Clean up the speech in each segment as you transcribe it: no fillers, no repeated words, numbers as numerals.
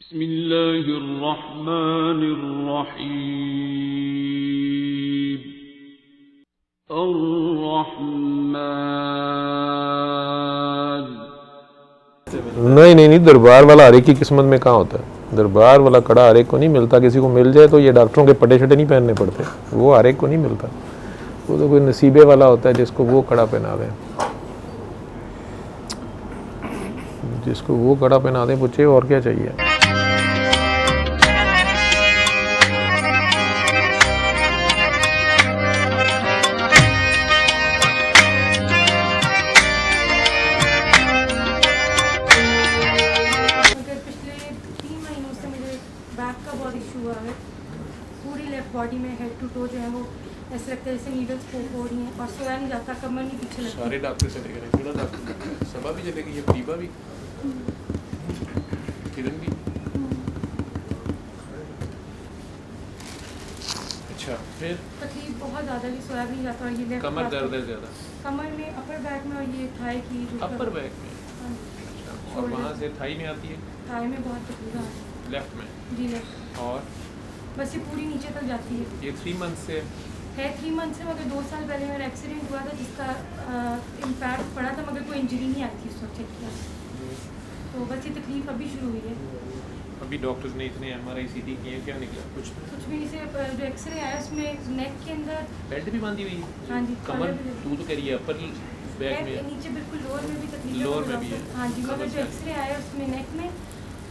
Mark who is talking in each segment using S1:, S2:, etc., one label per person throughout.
S1: बिस्मिल्लाहिर्रहमानिर्रहीम। अर्रहमान।
S2: नहीं नहीं नहीं, दरबार वाला हर एक की किस्मत में कहाँ होता है। दरबार वाला कड़ा हर एक को नहीं मिलता। किसी को मिल जाए तो ये डॉक्टरों के पटे शटे नहीं पहनने पड़ते, वो हर एक को नहीं मिलता। वो तो कोई नसीबे वाला होता है जिसको वो कड़ा पहना दें, जिसको वो कड़ा पहना दें पूछे और क्या चाहिए।
S3: पूरी लेफ्ट बॉडी में हेड टू टो जो है वो ऐसे लगता है जैसे नीडल्स पोक हो रही हैं और सोया नहीं जाता, कमर नहीं पीछे लगती।
S2: सारे डॉक्टर चले गए, थोड़ा डॉक्टर सबा भी चले गई, ये प्रीबा भी, किरण भी। अच्छा, फिर
S3: तकलीफ बहुत ज़्यादा भी, सोया भी नहीं जाता। और ये लेफ्ट
S2: कमर दर्द है ज़्यादा,
S3: कमर में, अपर बैक में, और ये थाई की जो
S2: अपर बैक में। अच्छा, और वहाँ से थाई में आती है,
S3: थाई में बहुत तकलीफ आती है,
S2: लेफ्ट में
S3: जी लेफ्ट,
S2: और
S3: बस ये पूरी नीचे तक जाती है।
S2: ये 3 मंथ से
S3: है 3 मंथ से, मगर 2 साल पहले मेरा एक्सीडेंट हुआ था जिसका इम्पैक्ट पड़ा था, मगर कोई इंजरी नहीं आई थी उस वक्त चेक किया। तो बस ये तकलीफ अभी शुरू हुई है।
S2: अभी डॉक्टर्स ने इतने MRI CT किए, क्या निकला? कुछ
S3: भी नहीं, सिर्फ जो एक्सरे आया उसमें नेक के अंदर
S2: बेल्ट भी बांधी हुई है।
S3: हाँ जी,
S2: कमर तू तो कह रही है अपर बैक में,
S3: नीचे बिल्कुल लोअर में भी तकलीफ है,
S2: लोअर में भी है।
S3: हाँ जी, मगर जो एक्सरे आया उसमें नेक में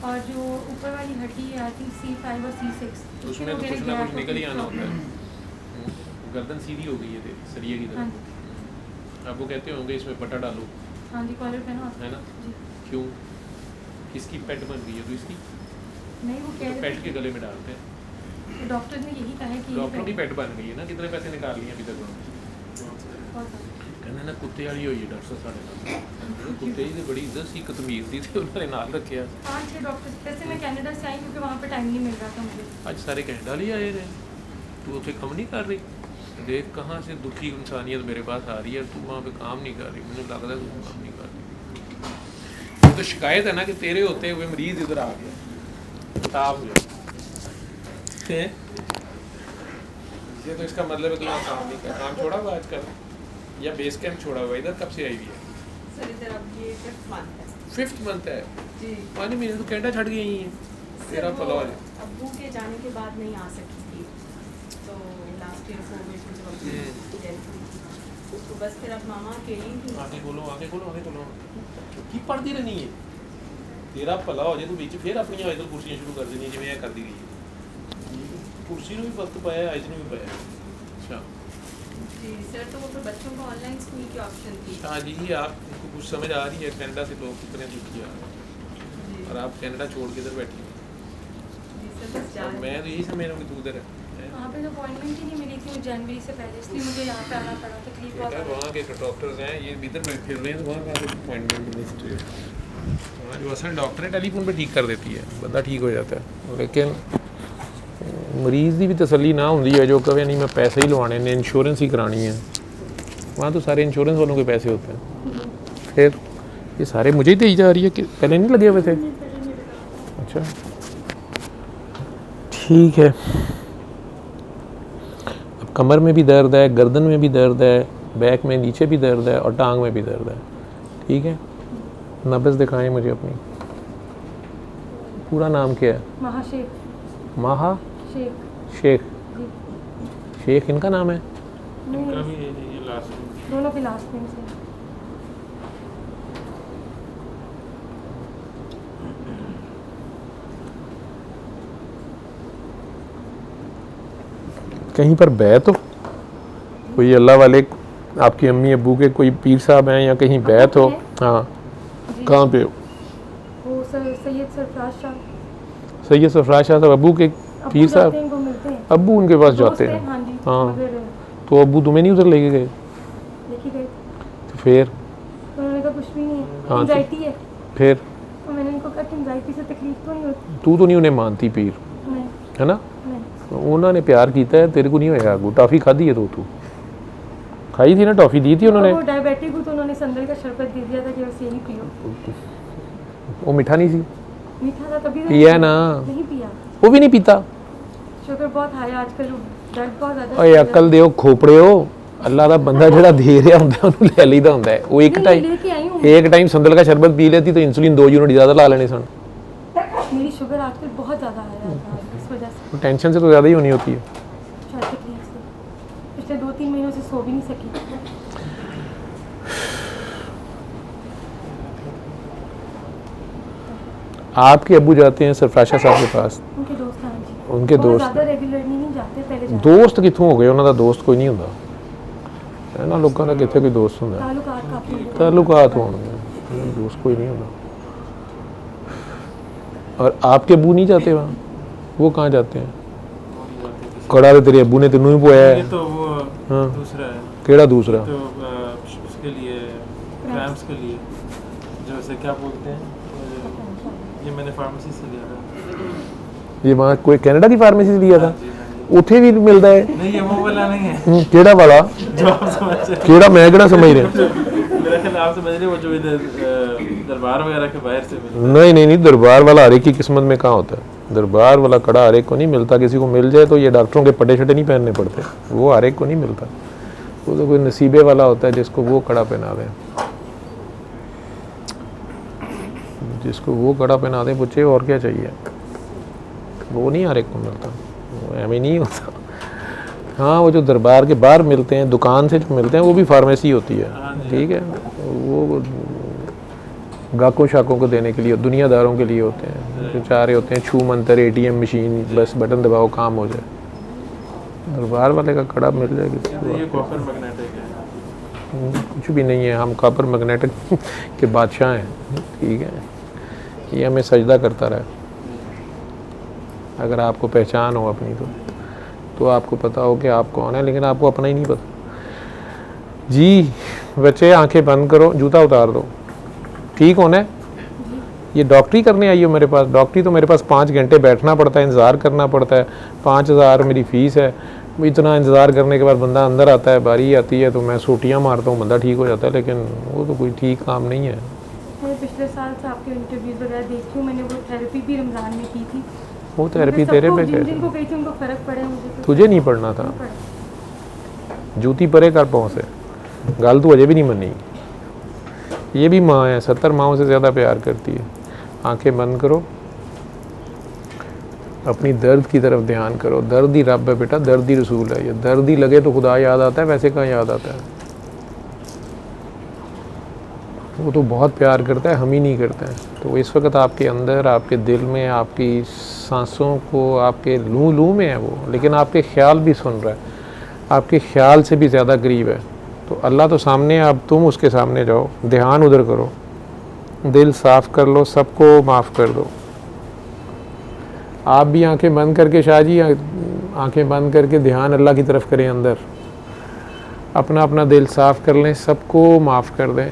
S3: और जो ऊपर वाली हड्डी है आई थिंक C5 और C6,
S2: उसमें तो कुछ ना कुछ निकल ही आना होता है। गर्दन सीधी हो गई है तेरी सरिये की तरह। अब वो कहते होंगे इसमें पट्टा डालो।
S3: हाँ जी, कॉलर पहना
S2: है ना
S3: जी।
S2: क्यों? किसकी पेट बन गई है? तो इसकी
S3: नहीं, वो कह
S2: तो पेट के गले में डालते हैं।
S3: डॉक्टर ने यही कहा है कि
S2: डॉक्टरों की पेट बन गई है ना, कितने पैसे निकाल लिए अभी तक उन्होंने? कहना ना कुत्ते वाली हुई है डॉक्टर साढ़े नाल, कुत्ते की बड़ी इज्जत सी कतमीर दी थी, उन्होंने नाल रखे।
S3: 5-6 डॉक्टर, जैसे मैं कनाडा से आई क्योंकि वहाँ पे टाइम नहीं मिल रहा था मुझे।
S2: आज सारे कनाडा ही आए रहे, तू उसे कम नहीं कर रही? देख कहाँ से दुखी इंसानियत मेरे पास आ रही है, तू वहाँ पे काम नहीं कर रही। मुझे लगता है तू काम नहीं कर रही। तो शिकायत है ना कि तेरे होते हुए मरीज इधर आ गया, बता मुझे। ये तो इसका मतलब है कि यहाँ काम नहीं कर, काम छोड़ा हुआ आजकल या बेस कैंप छोड़ा हुआ? इधर कब से आई हुई है?
S4: सर इधर अब ये 5th मंथ है।
S2: 5th मंथ है
S4: जी।
S2: 5 महीने तो कनाडा छड़ गई है। तेरा पला हो जाए।
S4: अब्बू के जाने के बाद नहीं आ सकी थी, तो लास्ट ईयर कोविड में जब अब्बू डेथ हुई तो बस फिर अब मामा अकेली थी।
S2: आगे बोलो, आगे बोलो, आगे बोलो। की पढ़ती रहनी है, तेरा भला हो जाए तो बीच फिर अपनी इधर कुर्सियां शुरू कर देनी जिवें कर दी गई है। कुर्सी में भी वक्त पाया, आज ने भी पाया। अच्छा
S4: जी सर, तो वो फिर बच्चों को ऑनलाइन स्कूल की ऑप्शन थी।
S2: हाँ जी, आपको कुछ समझ आ रही है कनाडा से लोग कितने दुखी आ रहे हैं और आप कनाडा छोड़ के इधर बैठी हैं।
S4: जी सर, बस जा
S2: मैं तो यही समझ रहा हूँ कि तू उधर है।
S3: वहाँ पे तो अपॉइंटमेंट ही नहीं मिली थी जनवरी से पहले, इसलिए मुझे यहाँ पे आना पड़ा। तकलीफ बहुत
S2: बेटा वहाँ के डॉक्टर्स हैं, ये इधर में फिर रहे हैं, तो वहाँ का अपॉइंटमेंट मिलनी चाहिए। वहाँ जो असल डॉक्टर है टेलीफोन पे ठीक कर देती है, बंदा ठीक हो जाता है। लेकिन मरीज़ की भी तसल्ली ना होंगी है, जो कहे नहीं मैं पैसे ही लवाने ने, इंश्योरेंस ही करानी है। वहाँ तो सारे इंश्योरेंस वालों के पैसे होते हैं। फिर ये सारे मुझे ही दी जा रही है कि पहले नहीं लगे हुए थे। अच्छा ठीक है। अब कमर में भी दर्द है, गर्दन में भी दर्द है, बैक में नीचे भी दर्द है और टांग में भी दर्द है। ठीक है, नब्ज़ दिखाएं मुझे अपनी। पूरा नाम क्या है?
S3: महाशेख।
S2: माहा
S3: शेख।
S2: शेख।
S3: जी।
S2: शेख इनका नाम है?
S3: नहीं, दोनों के लास्ट नेम से।
S2: कहीं पर बैत हो कोई अल्लाह वाले, आपकी अम्मी अब्बू के कोई पीर साहब हैं या कहीं बैत हो? हाँ, कहाँ पे हो?
S3: वो सैयद सरफराज शाह।
S2: सैयद सरफराज शाह साहब अब्बू के पीर साहब? अब्बू उनके पास जाते हैं।
S3: हाँ जी।
S2: हाँ, तो अब्बू तुम्हें नहीं उधर लेके गए?
S3: लेके गए
S2: तो फिर
S3: उन्होंने कहा कुछ भी नहीं है,
S2: हाँ,
S3: एंजाइटी है।
S2: फिर
S3: तो मैंने उनको कहा कि एंजाइटी से तकलीफ तो नहीं होती।
S2: तू तो नहीं उन्हें मानती पीर,
S3: नहीं
S2: है ना?
S3: नहीं।
S2: उन्होंने प्यार किया है, तेरे को नहीं होएगा। अगू टॉफ़ी खाधी है तो तू खाई थी ना, टॉफ़ी दी थी उन्होंने।
S3: वो डायबिटिक हूँ तो उन्होंने संदल का शरबत दे दिया था कि बस यही पियो।
S2: वो मीठा नहीं सी?
S3: मीठा था तभी तो
S2: पिया ना,
S3: नहीं पिया।
S2: वो भी नहीं पीता।
S3: शुगर बहुत हाई आजकल, दर्द बहुत ज़्यादा।
S2: ਓਏ अकल ਦਿਓ ਖੋਪੜਿਓ, ਅੱਲਾ ਦਾ ਬੰਦਾ ਜਿਹੜਾ ਦੇ ਰਿਹਾ ਹੁੰਦਾ ਉਹਨੂੰ ਲੈ ਲਈਦਾ ਹੁੰਦਾ ਹੈ। ਉਹ
S3: नहीं, लेके आई हूँ।
S2: एक टाइम संदल का शरबत पी लेती तो इंसुलिन 2 यूनिट ज़्यादा ला लेने सन।
S3: मेरी शुगर आजकल बहुत ज़्यादा हाई आता है, इस वजह से
S2: टेंशन से तो ज़्यादा ही होनी होती है।
S3: शायद तकलीफ से पिछले 2-3 महीनों से सो भी नहीं सकी।
S2: आपके अब्बू जाते हैं सरफराशा साहब के पास,
S3: उनके दोस्त हैं जी,
S2: उनके
S3: बहुत
S2: दोस्त
S3: ज़्यादा रेगुलरली नहीं जाते, पहले जाते।
S2: ਦੋਸਤ ਕਿੱਥੋਂ ਹੋ ਗਏ? ਉਹਨਾਂ ਦਾ ਦੋਸਤ ਕੋਈ ਨਹੀਂ ਹੁੰਦਾ। ਇਹਨਾਂ ਲੋਕਾਂ ਦਾ ਕਿੱਥੇ ਕੋਈ ਦੋਸਤ ਹੁੰਦਾ?
S3: ताल्लुकात काफ़ी हैं।
S2: ताल्लुकात होंगे, दोस्त कोई नहीं होता। और आपके अब्बू नहीं जाते वहाँ? वो कहाँ जाते हैं? कड़ा तो तेरे अब्बू ने तेनू ही पोया
S5: ये
S2: है।
S5: तो वो
S2: हाँ।
S5: दूसरा है,
S2: केड़ा दूसरा?
S5: तो उसके लिए क्रैम्प्स के लिए जो उसे क्या बोलते हैं, ये मैंने फार्मेसी से लिया था।
S2: ये वहाँ कोई कनाडा की फार्मेसी से लिया था?
S5: जी, हाँ जी।
S2: ਉੱਥੇ ਵੀ ਮਿਲਦਾ ਹੈ?
S5: नहीं ये वो वाला नहीं है
S2: ਕਿਹੜਾ ਵਾਲਾ?
S5: जो आप समझ रहे हैं।
S2: ਕਿਹੜਾ ਮੈਂ ਕਿਹੜਾ ਸਮਝ ਰਿਹਾ?
S5: मेरा ख्याल आप समझ रहे हो, वो जो इधर दरबार वगैरह के बाहर से मिलता
S2: नहीं नहीं नहीं, दरबार वाला हर एक की किस्मत में कहाँ होता है? दरबार वाला कड़ा हर एक को नहीं मिलता। किसी को मिल जाए तो ये डॉक्टरों के पटे शटे नहीं पहनने पड़ते, वो हर एक को नहीं मिलता। वो तो कोई नसीबे वाला होता है जिसको वो कड़ा पहना दें, जिसको वो कड़ा पहना दें बच्चे, और क्या चाहिए? वो नहीं हर एक को मिलता, वो एम नहीं होता। हाँ, वो जो दरबार के बाहर मिलते हैं, दुकान से जो मिलते हैं, वो भी फार्मेसी होती है, ठीक है। वो गाकों शाकों को देने के लिए, दुनियादारों के लिए होते हैं, जो चाह रहे होते हैं छू मंतर ATM मशीन, बस बटन दबाओ काम हो जाए। दरबार वाले का कड़ा मिल जाएगा।
S5: है। ये कॉपर मैग्नेटिक है।
S2: कुछ भी नहीं है, हम कॉपर मैग्नेटिक के बादशाह हैं, ठीक है। ये हमें सजदा करता रहे। अगर आपको पहचान हो अपनी तो आपको पता हो कि आप कौन है, लेकिन आपको अपना ही नहीं पता। जी बच्चे आंखें बंद करो, जूता उतार दो। ठीक होना है? ये डॉक्टरी करने आई हो मेरे पास? डॉक्टरी तो मेरे पास 5 घंटे बैठना पड़ता है, इंतज़ार करना पड़ता है, 5000 मेरी फ़ीस है। इतना इंतज़ार करने के बाद बंदा अंदर आता है, बारी आती है तो मैं सूटियाँ मारता हूँ, बंदा ठीक हो जाता है। लेकिन वो तो कोई ठीक काम नहीं है।
S3: मैं पिछले साल से आपके इंटरव्यूज़ वगैरह देखती हूँ, मैंने वो थेरेपी भी रमज़ान में की थी।
S2: वो थेरेपी तेरे पे कैसे?
S3: जिनको कही थी उनको फ़र्क पड़े, मुझे तो
S2: तुझे नहीं पड़ना था।
S3: नहीं पड़ा।
S2: जूती परे कर पाँव से, गल तू अजे भी नहीं मनी। ये भी माँ है, 70 माँओं से ज़्यादा प्यार करती है। आंखें बंद करो, अपनी दर्द की तरफ ध्यान करो। दर्द ही रब है बेटा, दर्द ही रसूल है। ये दर्द ही लगे तो खुदा याद आता है, वैसे कहाँ याद आता है? वो तो बहुत प्यार करता है, हम ही नहीं करते हैं। तो इस वक्त आपके अंदर, आपके दिल में, आपकी सांसों को, आपके लू लू में है वो, लेकिन आपके ख्याल भी सुन रहा है, आपके ख्याल से भी ज़्यादा करीब है। तो अल्लाह तो सामने है, अब तुम उसके सामने जाओ, ध्यान उधर करो, दिल साफ़ कर लो, सबको माफ़ कर दो। आप भी आंखें बंद करके, शाह जी आंखें बंद करके ध्यान अल्लाह की तरफ करें, अंदर अपना अपना दिल साफ़ कर लें, सबको माफ़ कर दें।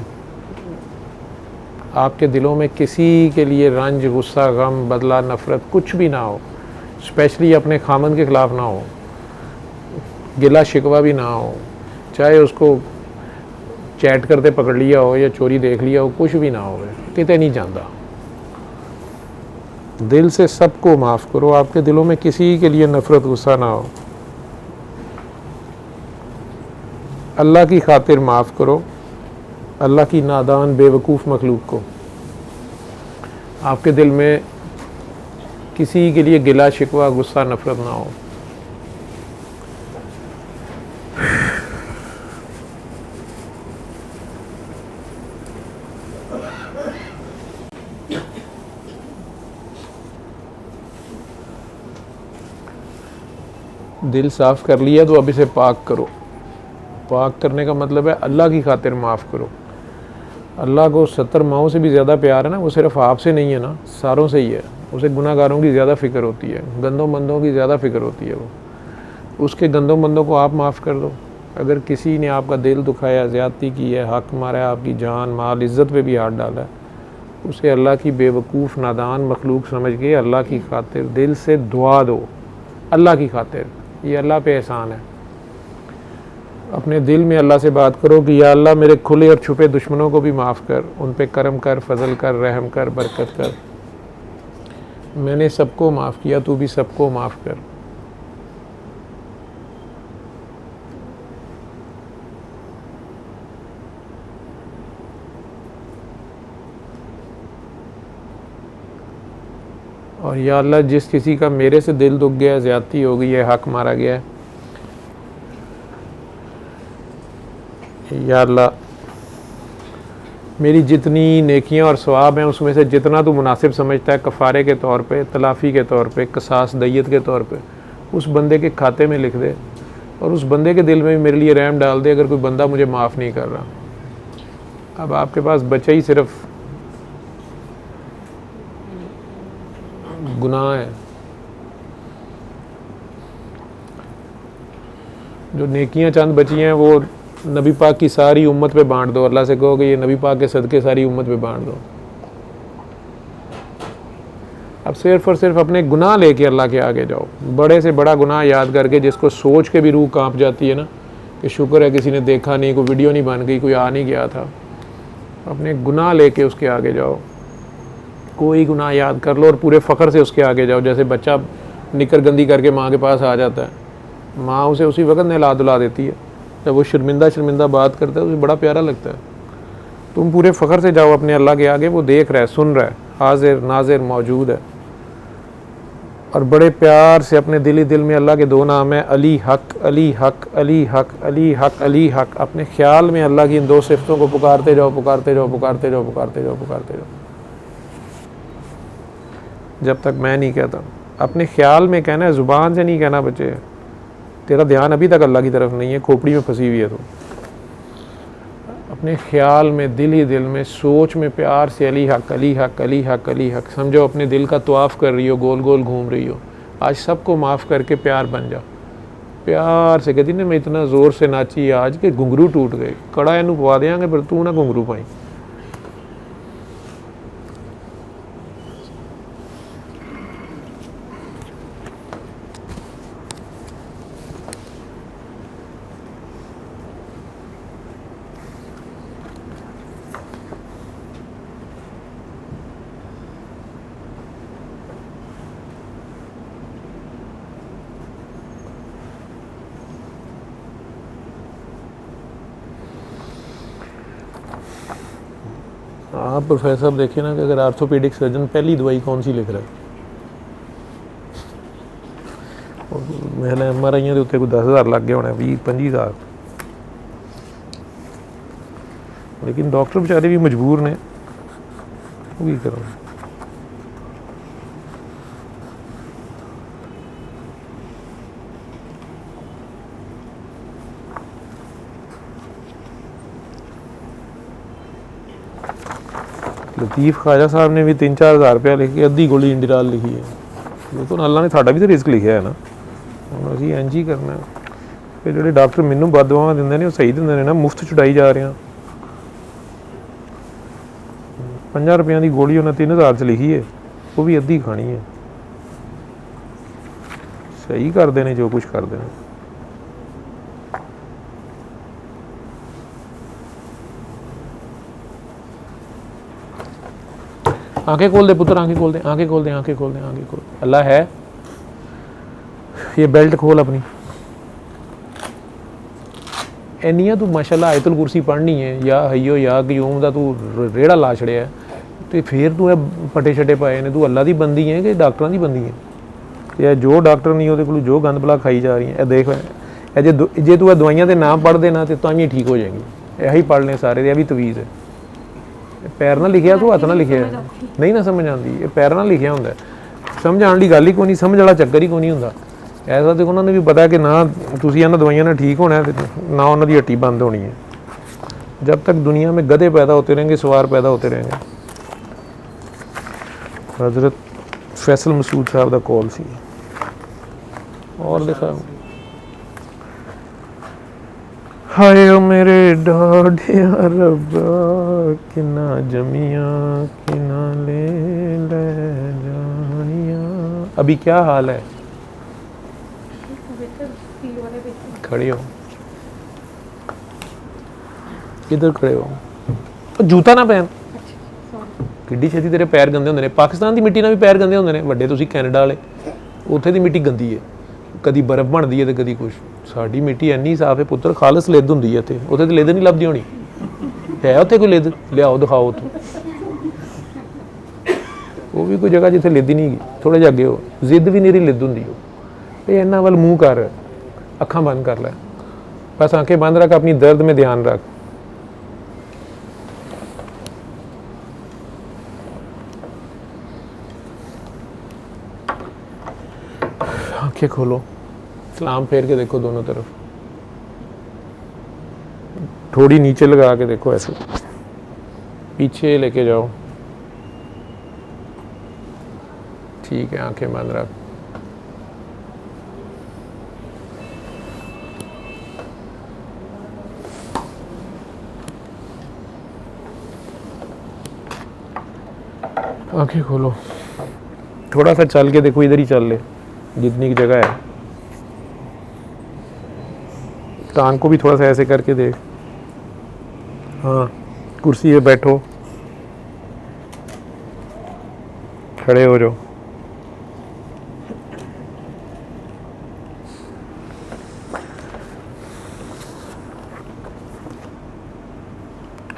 S2: आपके दिलों में किसी के लिए रंज, गुस्सा, गम, बदला, नफ़रत कुछ भी ना हो। स्पेशली अपने खामन के ख़िलाफ़ ना हो, गिला शिकवा भी ना हो, चाहे उसको चैट करते पकड़ लिया हो या चोरी देख लिया हो, कुछ भी ना हो, कितने नहीं जानता। दिल से सबको माफ़ करो, आपके दिलों में किसी के लिए नफ़रत, गुस्सा ना हो। अल्लाह की खातिर माफ़ करो, अल्लाह की नादान बेवकूफ़ मखलूक को। आपके दिल में किसी के लिए गिला शिकवा, गुस्सा, नफ़रत ना हो। दिल साफ़ कर लिया तो अब इसे पाक करो। पाक करने का मतलब है अल्लाह की खातिर माफ़ करो। अल्लाह को 70 माओं से भी ज़्यादा प्यार है ना, वो सिर्फ आपसे नहीं है ना, सारों से ही है। उसे गुनाहगारों की ज़्यादा फ़िक्र होती है, गंदों बंदों की ज़्यादा फ़िक्र होती है। वो उसके गंदों बंदों को आप माफ़ कर दो। अगर किसी ने आपका दिल दुखाया, ज़्यादती की है, हक़ मारा है, आपकी जान, माल, इज़्ज़त पे भी हाथ डाला है, उसे अल्लाह की बेवकूफ़ नादान मखलूक समझ के अल्लाह की खातिर दिल से दुआ दो। अल्लाह की खातिर, ये अल्लाह पे एहसान है। अपने दिल में अल्लाह से बात करो कि या अल्लाह मेरे खुले और छुपे दुश्मनों को भी माफ़ कर, उन पे करम कर, फजल कर, रहम कर, बरकत कर। मैंने सबको माफ़ किया, तू भी सबको माफ़ कर। और या अल्लाह जिस किसी का मेरे से दिल दुख गया, ज़्यादती हो गई है, हक मारा गया है, या अल्लाह मेरी जितनी नेकियां और सवाब हैं उसमें से जितना तू मुनासिब समझता है कफ़ारे के तौर पे, तलाफ़ी के तौर पे, कसास दैयत के तौर पे उस बंदे के खाते में लिख दे, और उस बंदे के दिल में भी मेरे लिए रहम डाल दे अगर कोई बंदा मुझे माफ़ नहीं कर रहा। अब आपके पास बचा ही सिर्फ गुनाह है। जो नेकियां चंद बची हैं वो नबी पाक की सारी उम्मत पे बांट दो। अल्लाह से कहो कि ये नबी पाक के सदके सारी उम्मत पे बांट दो। अब सिर्फ और सिर्फ अपने गुनाह लेके अल्लाह के आगे जाओ। बड़े से बड़ा गुनाह याद करके जिसको सोच के भी रूह कांप जाती है ना कि शुक्र है किसी ने देखा नहीं, कोई वीडियो नहीं बन गई, कोई आ नहीं गया था। अपने गुनाह लेके उसके आगे जाओ। कोई गुनाह याद कर लो और पूरे फ़ख्र से उसके आगे जाओ। जैसे बच्चा निकर गंदी करके माँ के पास आ जाता है, माँ उसे उसी वक्त नहला धुला देती है। जब वो शर्मिंदा बात करता है उसे बड़ा प्यारा लगता है। तुम पूरे फ़ख्र से जाओ अपने अल्लाह के आगे, वो देख रहा है, सुन रहा है, हाजिर नाजिर मौजूद है। और बड़े प्यार से अपने दिल ही दिल में अल्लाह के दो नाम है, अली हक, अली हक, अली हक, अली हक, अली हक। अपने ख्याल में अल्लाह की इन दो सिफ़तों को पुकारते जाओ, पुकारते जाओ, पुकारते जाओ, पुकारते जाओ, पुकारते जाओ, जब तक मैं नहीं कहता। अपने ख्याल में कहना है, ज़ुबान से नहीं कहना बच्चे। तेरा ध्यान अभी तक अल्लाह की तरफ नहीं है, खोपड़ी में फंसी हुई है। तो अपने ख्याल में, दिल ही दिल में, सोच में प्यार से अली हक, अली हक, अली हक, अली हक। समझो अपने दिल का तवाफ़ कर रही हो, गोल गोल घूम रही हो। आज सबको माफ़ करके प्यार बन जाओ। प्यार से कहती ना मैं इतना ज़ोर से नाची आज के घुंघरू टूट गए। कड़ा इनू पवा देंगे पर तू ना घुंघरू पाई। आप प्रोफेसर देखिए ना कि अगर आर्थोपेडिक सर्जन पहली दवाई कौन सी लिख रहा है, मैंने MRI के उत्ते कोई 10,000 लग गए होने, 20-25,000। लेकिन डॉक्टर बेचारे भी मजबूर ने, वो की करो। लतीफ़ ख्वाजा साहब ने भी 3-4 हज़ार रुपया लिख के अद्धी गोली इंडिराल लिखी है। देखो ना अल्लाह ने साडा भी तो रिस्क लिखा है ना, हम असी इंज ही करना है। फिर जो डॉक्टर मैनू बददुआवां दिंदे ने वो सही दिंदे ने ना, मुफ्त छुड़ाई जा रहे हैं। 50 रुपये की गोली उन्हें 3,000 च लिखी है, वो भी अद्धी खानी है। सही करते हैं जो कुछ करते हैं। आंखें खोल दे पुत्र, आंखें खोल दे, आंखें खोल दे, आंखें खोल दे, आंखें खोल। अल्लाह है। ये बेल्ट खोल अपनी। इन्नियां तू माशाल्लाह आयतुल कुर्सी पढ़नी है या हयो या कयूम दा तू रेड़ा ला छड़िया है, तो फिर तू फटे छटे पाए ने। तू अल्लाह दी बंदी है कि डॉक्टरां दी बंदी है? या जो डॉक्टर नहीं ਉਹਦੇ ਕੋਲ जो गंद बला खाई जा रही है। देख जे तू दवाइयां के नाम पढ़ देना तो तां भी ठीक हो जाएगी। यही पढ़ लें सारे, यह भी तवीज़ है। पैर ना लिखिया तू हथ ना लिखिया नहीं ना समझ आती। ये पैर ना लिखिया होंगे, समझ आने की गल ही कोई नहीं, समझ वाला चक्कर ही कोई नहीं होंगे। ऐसा तो उन्होंने भी पता कि ना तुसी इन्हां दवाइयां ने ठीक होना है, ना उन्होंने हट्टी बंद होनी है। जब तक दुनिया में गधे पैदा होते रहेंगे, सवार पैदा होते रहेंगे। हज़रत फैसल मसूद साहब का कॉल सी। और देखा हाय ओ मेरे डाढ़े रब्बा किना जमिया किना ले जानिया। अभी क्या हाल है? खड़े हो, इधर खड़े हो, जूता ना पहन। ਕਿੱਡੀ ਛੇਤੀ ਤੇਰੇ ਪੈਰ ਗੰਦੇ ਹੁੰਦੇ ਨੇ। ਪਾਕਿਸਤਾਨ ਦੀ ਮਿੱਟੀ ਨਾਲ ਵੀ ਪੈਰ ਗੰਦੇ ਹੁੰਦੇ ਨੇ, ਵੱਡੇ ਤੁਸੀਂ ਕੈਨੇਡਾ ਵਾਲੇ, ਉੱਥੇ ਦੀ ਮਿੱਟੀ ਗੰਦੀ ਹੈ, ਕਦੀ ਬਰਫ਼ ਬਣਦੀ ਹੈ ਤੇ ਕਦੀ ਕੁਛ। ਸਾਡੀ ਮਿੱਟੀ ਇੰਨੀ ਸਾਫ਼ ਹੈ ਪੁੱਤਰ, ਖਾਲਸ ਲਿੱਦ ਹੁੰਦੀ ਹੈ ਇੱਥੇ, ਉੱਥੇ ਤਾਂ ਲਿੱਦ ਨਹੀਂ ਲੱਭਦੀ ਹੋਣੀ। ਹੈ ਉੱਥੇ ਕੋਈ ਲਿੱਦ? ਲਿਆਓ ਦਿਖਾਓ ਉੱਥੇ। ਉਹ ਵੀ ਕੋਈ ਜਗ੍ਹਾ ਜਿੱਥੇ ਲਿੱਦ ਹੀ ਨਹੀਂ ਗਈ, ਥੋੜ੍ਹਾ ਜਿਹਾ ਅੱਗੇ ਹੋ, ਜ਼ਿੱਦ ਵੀ ਨੀਰੀ ਲਿੱਦ ਹੁੰਦੀ ਉਹ। ਇਹ ਇਹਨਾਂ ਵੱਲ ਮੂੰਹ ਕਰ, ਅੱਖਾਂ ਬੰਦ ਕਰ ਲੈ, बस आंखें बंद रख, अपनी दर्द में ध्यान रख। आंखें खोलो, सलाम फेर के देखो दोनों तरफ, थोड़ी नीचे लगा के देखो, ऐसे पीछे लेके जाओ। ठीक है, आंखें बंद रख। आंखें खोलो, थोड़ा सा चल के देखो, इधर ही चल ले जितनी की जगह है। कान को भी थोड़ा सा ऐसे करके देख। हाँ, कुर्सी पे बैठो, खड़े हो जाओ।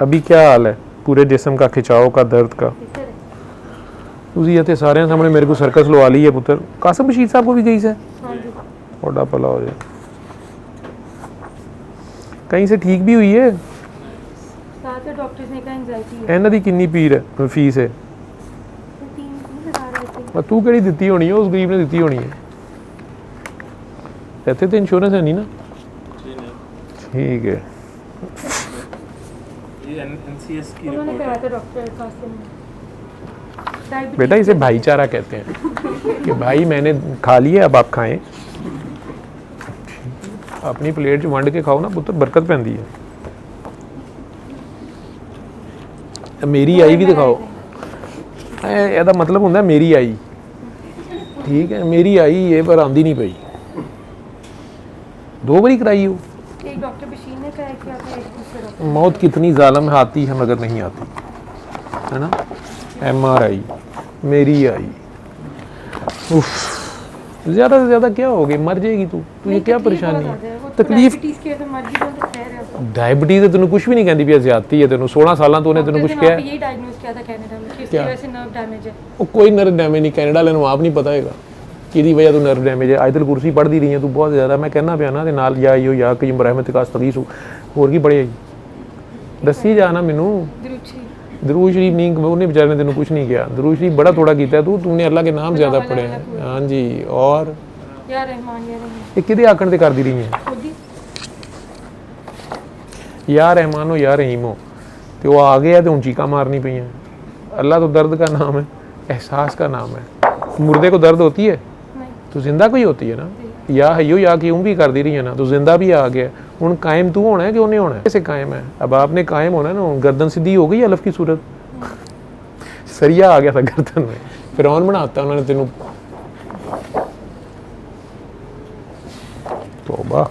S2: अभी क्या हाल है पूरे जिस्म का, खिंचाव का, दर्द का? ਤੁਸੀਂ ਇੱਥੇ ਸਾਰਿਆਂ ਸਾਹਮਣੇ ਮੇਰੇ को सर्कस लवा ली है पुत्र। कासिम बशीर साहब को भी गई से? बड़ा भला हो जाए, कहीं से ठीक भी हुई है?
S3: डॉक्टर्स ने कहा एंजाइटी है।
S2: ਇਹਨਾਂ ਦੀ ਕਿੰਨੀ ਫੀਸ ਹੈ?
S3: 3 लगा रहे थे।
S2: ਤੂੰ ਕਿਹੜੀ ਦਿੱਤੀ ਹੋਣੀ ਹੈ, ਉਸ ਗਰੀਬ ਨੇ ਦਿੱਤੀ ਹੋਣੀ ਹੈ। ਇੱਥੇ ਤੇ ਇੰਸ਼ੋਰੈਂਸ ਹੈ ਨਹੀਂ ਨਾ? ठीक है,
S5: ये NCS की
S3: उन्होंने
S5: रिपोर्ट
S3: कहा
S5: है।
S3: था डॉक्टर कासिम ने।
S2: बेटा इसे भाईचारा कहते हैं कि भाई मैंने खा लिया, अब आप खाएं। अपनी प्लेट च वंड के खाओ ना पुत्र, बरकत पैंदी है। मेरी आई भी दिखाओ, ਇਹਦਾ मतलब ਹੁੰਦਾ मेरी आई, ठीक है, मेरी आई ये पर आंदी नहीं पई। 2 बारी कराई हो।
S3: एक डॉक्टर बशीर ने कहा कि आप एक दूसरे डॉक्टर।
S2: मौत कितनी जालिम है, आती है मगर नहीं आती, है ना। MRI मेरी आई, उफ, ज़्यादा से ज़्यादा क्या होगी, मर जाएगी तू। तुझे क्या परेशानी है? तकलीफ डायबिटीज़ है, तेन कुछ भी नहीं कहती भी ज्यादती है, तेन 16 साल तो उन्हें तेन कुछ क्या
S3: यही डायग्नोज किया था कनाडा में कि
S2: क्या?
S3: वैसे नर्व डैमेज है।
S2: वो कोई नर्व डैमेज नहीं, कैनेडा वाले आप नहीं पता है कि वजह तो नर्व डैमेज है। आयतल कुर्सी पढ़ती रही है तू बहुत ज़्यादा, मैं कहना पिया ना नाल या इहो या कि रहमत का अस्तगीस हो, होर की पढ़े दसी जाना मैनू। दरूद शरीफ नहीं, उन्हें बेचारे ने तेन कुछ नहीं किया, दरूद शरीफ बड़ा थोड़ा किया तूने अल्लाह के नाम ज़्यादा पढ़े हैं। हाँ जी, और
S3: या रहमान या रहीम
S2: ये किदे आखण ते करदी रही है,
S3: खुद ही
S2: या रहमान हो या रहीम हो, तो वो आ गया तो चीका मारनी पई हैं। अल्लाह तो दर्द का नाम है, एहसास का नाम है। मुर्दे को दर्द होती है
S3: नहीं।
S2: तो जिंदा कोई होती है ना, या हयो या क्यों भी कर दी रही है ना, तो जिंदा भी आ गया। हुण कायम तू होना है कि उन्हें होना है? कैसे कायम है? अब आपने कायम होना है ना, गर्दन सीधी हो गई अलफ की सूरत, सरिया आ गया था गर्दन में, फिरौन बनाता उन्होंने तेनू। तौबा,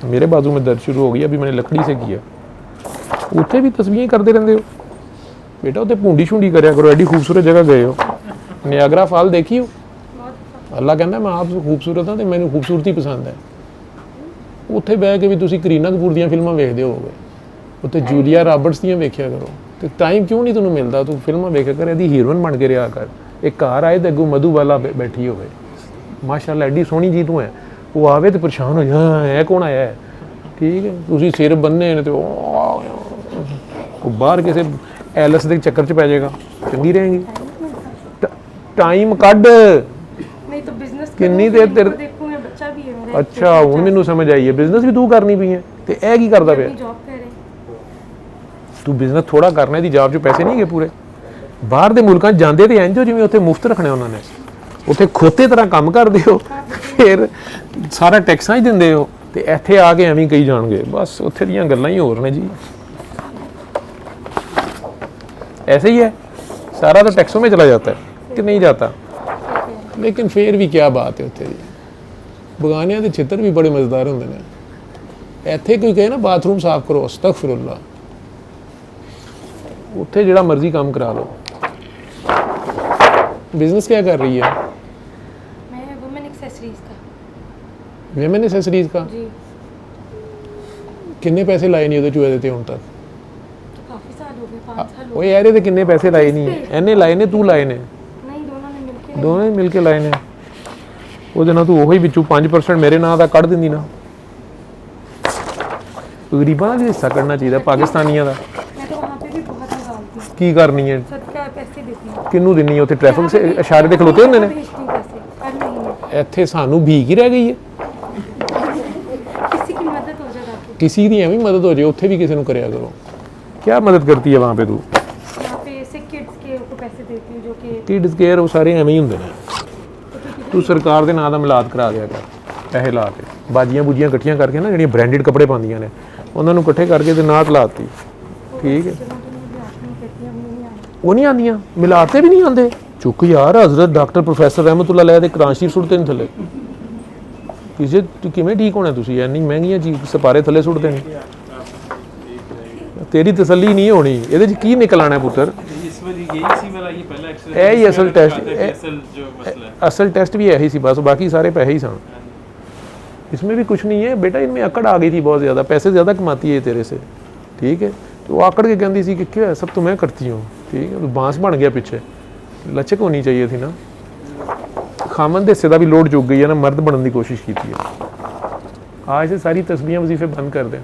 S2: मेरे बाजू में दर्द शुरू हो गई, अभी मैंने लकड़ी से किया। उत्थे भी तस्वीरें करते रहते हो बेटा, उत्थे भूंडी शूंडी करया करो, एडी खूबसूरत जगह गए हो, नियाग्रा फॉल देखी हो? अल्लाह कहना मैं आप खूबसूरत हाँ, तो मैंने खूबसूरती पसंद है। उत्थे बह के भी तुसी करीना कपूर दी फिल्मां वेखदे होगे, उत्थे जूलिया रॉबर्ट्स दी वेख्या करो, तो टाइम क्यों नहीं तैनूं मिलता? तू फिल्मां वेख्या कर, इहदी हीरोइन बन के रहा कर। एक घर आए तो अगों मधुबाला बैठी होवे, माशाअल्लाह एडी सोहनी जी तू है, वो आवे तो परेशान हो जा, है कौन आया है? ठीक है, तुसी सिर बन्ने ने तो बाहर किसी एलएस के चक्कर च पै जाएगा, चंगी रहेगी। टाइम कढ,
S3: नहीं तो बिजनेस
S2: किन्नी देर तेरे
S3: देखो, मैं बच्चा भी है मेरा।
S2: अच्छा हुण मैनूं समझ आई है, बिजनेस भी तू करनी पई है, ते ऐ की करदा पिया?
S3: जॉब कर रहे
S2: तू बिजनेस थोड़ा करना, ਇਹਦੀ जाब 'ਚ पैसे नहीं गए पूरे। बाहर ਦੇ ਮੁਲਕਾਂ 'ਚ ਜਾਂਦੇ ਤੇ ਇੰਜ ਹੋ ਜਿਵੇਂ ਉੱਥੇ ਮੁਫਤ ਰੱਖਣੇ ਉਹਨਾਂ ਨੇ, ਉੱਥੇ ਖੋਤੇ ਤਰ੍ਹਾਂ ਕੰਮ ਕਰਦੇ ਹੋ, ਫਿਰ ਸਾਰਾ ਟੈਕਸਾਂ ਹੀ ਦਿੰਦੇ ਹੋ, ਤੇ ਇੱਥੇ ਆ ਕੇ ਐਵੇਂ ਕਹੀ ਜਾਣਗੇ। ਬਸ ਉੱਥੇ ਦੀਆਂ ਗੱਲਾਂ ਹੀ ਹੋਰ ਨੇ जी, ऐसे ही है, सारा तो टैक्सों में चला जाता है कि नहीं जाता। लेकिन फिर भी क्या बात है, उत्थे दी बगानियां दे चित्र भी बड़े मज़ेदार होंदे ने। ਇੱਥੇ कोई कहे ना बाथरूम साफ करो, अस्तगफिरुल्लाह, उत्थे जिहड़ा मर्जी काम करा लो, बिजनेस क्या कर रही है?
S3: मैं वुमेन एक्सेसरीज का।
S2: विमेन एसेसरीज का?
S3: जी।
S2: किन्ने पैसे लाए नहीं ਉਹਦੇ ਚੂਹੇ ਦੇ ਹੁਣ ਤੱਕ?
S3: तो काफ़ी साल हो गए, 5 साल हो
S2: ਓਏ ਯਾਰ ਇਹਦੇ ਕਿੰਨੇ ਪੈਸੇ ਲਾਏ ਨਹੀਂ ਇਹਨੇ ਲਾਏ ਨੇ ਤੂੰ ਲਾਏ ਨੇ
S3: गए। नहीं, दोनों ने मिलके
S2: ਦੋਵੇਂ ਹੀ ਮਿਲ ਕੇ ਲਾਏ ਨੇ ਉਹਦੇ ਨਾਲ ਤੂੰ ਉਹੀ ਵਿੱਚੋਂ 5% ਮੇਰੇ ਨਾਂ ਦਾ ਕੱਢ ਦਿੰਦੀ ਨਾ ਗਰੀਬਾਂ ਦਾ ਵੀ ਹਿੱਸਾ ਕੱਢਣਾ ਚਾਹੀਦਾ ਪਾਕਿਸਤਾਨੀਆਂ ਦਾ
S3: मैं तो वहाँ पे भी बहुत निकालती हूँ,
S2: ਕੀ ਕਰਨੀ ਹੈ
S3: सदका पैसे देती हूँ।
S2: ਕਿਹਨੂੰ ਦਿੰਨੀ ਹੈ ਉੱਥੇ ਟ੍ਰੈਫਿਕ ਸੇ ਇਸ਼ਾਰੇ ਤੇ ਖਲੋਤੇ ਹੁੰਦੇ ਨੇ
S3: भेजती हूँ पैसे हर महीने।
S2: ਇੱਥੇ ਸਾਨੂੰ ਭੀਖ ਹੀ ਰਹਿ ਗਈ ਹੈ
S3: किसी की मदद हो जाए आपको।
S2: किसी ਦੀ ਐਵੇਂ ਮਦਦ ਹੋ ਜੇ ਉੱਥੇ ਵੀ ਕਿਸੇ ਨੂੰ ਕਰਿਆ ਕਰੋ क्या मदद करती है वहाँ पे तू
S3: यहाँ पे ऐसे किड्स के को पैसे देती हूँ जो कि
S2: किड्स केयर ਉਹ ਸਾਰੇ ਐਵੇਂ ਹੀ ਹੁੰਦੇ ਨੇ ਤੂੰ ਸਰਕਾਰ ਦੇ ਨਾਂ ਦਾ ਮਿਲਾਦ ਕਰਾ ਦਿਆ ਕਰ ਪੈਸੇ ਲਾ ਕੇ ਬਾਜੀਆਂ ਬੁਜੀਆਂ ਇਕੱਠੀਆਂ ਕਰਕੇ ਨਾ ਜਿਹੜੀਆਂ ਬ੍ਰਾਂਡਡ ਕੱਪੜੇ ਪਾਉਂਦੀਆਂ ਨੇ ਉਹਨਾਂ ਨੂੰ ਇਕੱਠੇ ਕਰਕੇ ਤੇ ਨਾਤ ਲਾਤੀ ਠੀਕ ਹੈ ਉਹ ਨਹੀਂ ਆਉਂਦੀਆਂ ਮਿਲਾਦ ਤੇ ਵੀ ਨਹੀਂ ਆਉਂਦੇ ਚੁੱਕ ਯਾਰ ਹਜ਼ਰਤ ਡਾਕਟਰ ਪ੍ਰੋਫੈਸਰ ਰਹਿਮਤੁल्लाह ਅਲੈਹ ਦੇ ਕੁਰਾਨ ਸ਼ਰੀਫ ਸੁੱਟਦੇ ਨੇ ਥੱਲੇ ਕਿਸੇ ਕਿਵੇਂ ਠੀਕ ਹੋਣਾ ਤੁਸੀਂ ਇੰਨੀ ਮਹਿੰਗੀਆਂ ਚੀਜ਼ ਸਪਾਰੇ ਥੱਲੇ ਸੁੱਟਦੇ ਨੇ ਤੇਰੀ ਤਸੱਲੀ ਨਹੀਂ ਹੋਣੀ ਇਹਦੇ ਚ ਕੀ ਨਿਕਲ ਆਣਾ ਪੁੱਤਰ
S5: इस वाली यही इसी वाला ये पहला एक्सरसाइज
S2: ਇਹ ਹੀ ਅਸਲ ਟੈਸਟ
S5: असल जो मसला है
S2: असल टेस्ट भी यही सी बस बाकी सारे पैसे ही सन इसमें भी कुछ नहीं है बेटा इनमें अकड़ आ गई थी बहुत ज़्यादा पैसे ज़्यादा कमाती है तेरे से ठीक है तो वो आकड़ के कहती सी कि क्या है सब तो मैं करती हूँ ठीक है तो बांस बन गया पीछे लचक होनी चाहिए थी ना खामन दे हिस्से का भी लोड चुक गई है ना मर्द बनने की कोशिश की थी आज से सारी तस्बीहें वजीफे बंद कर दें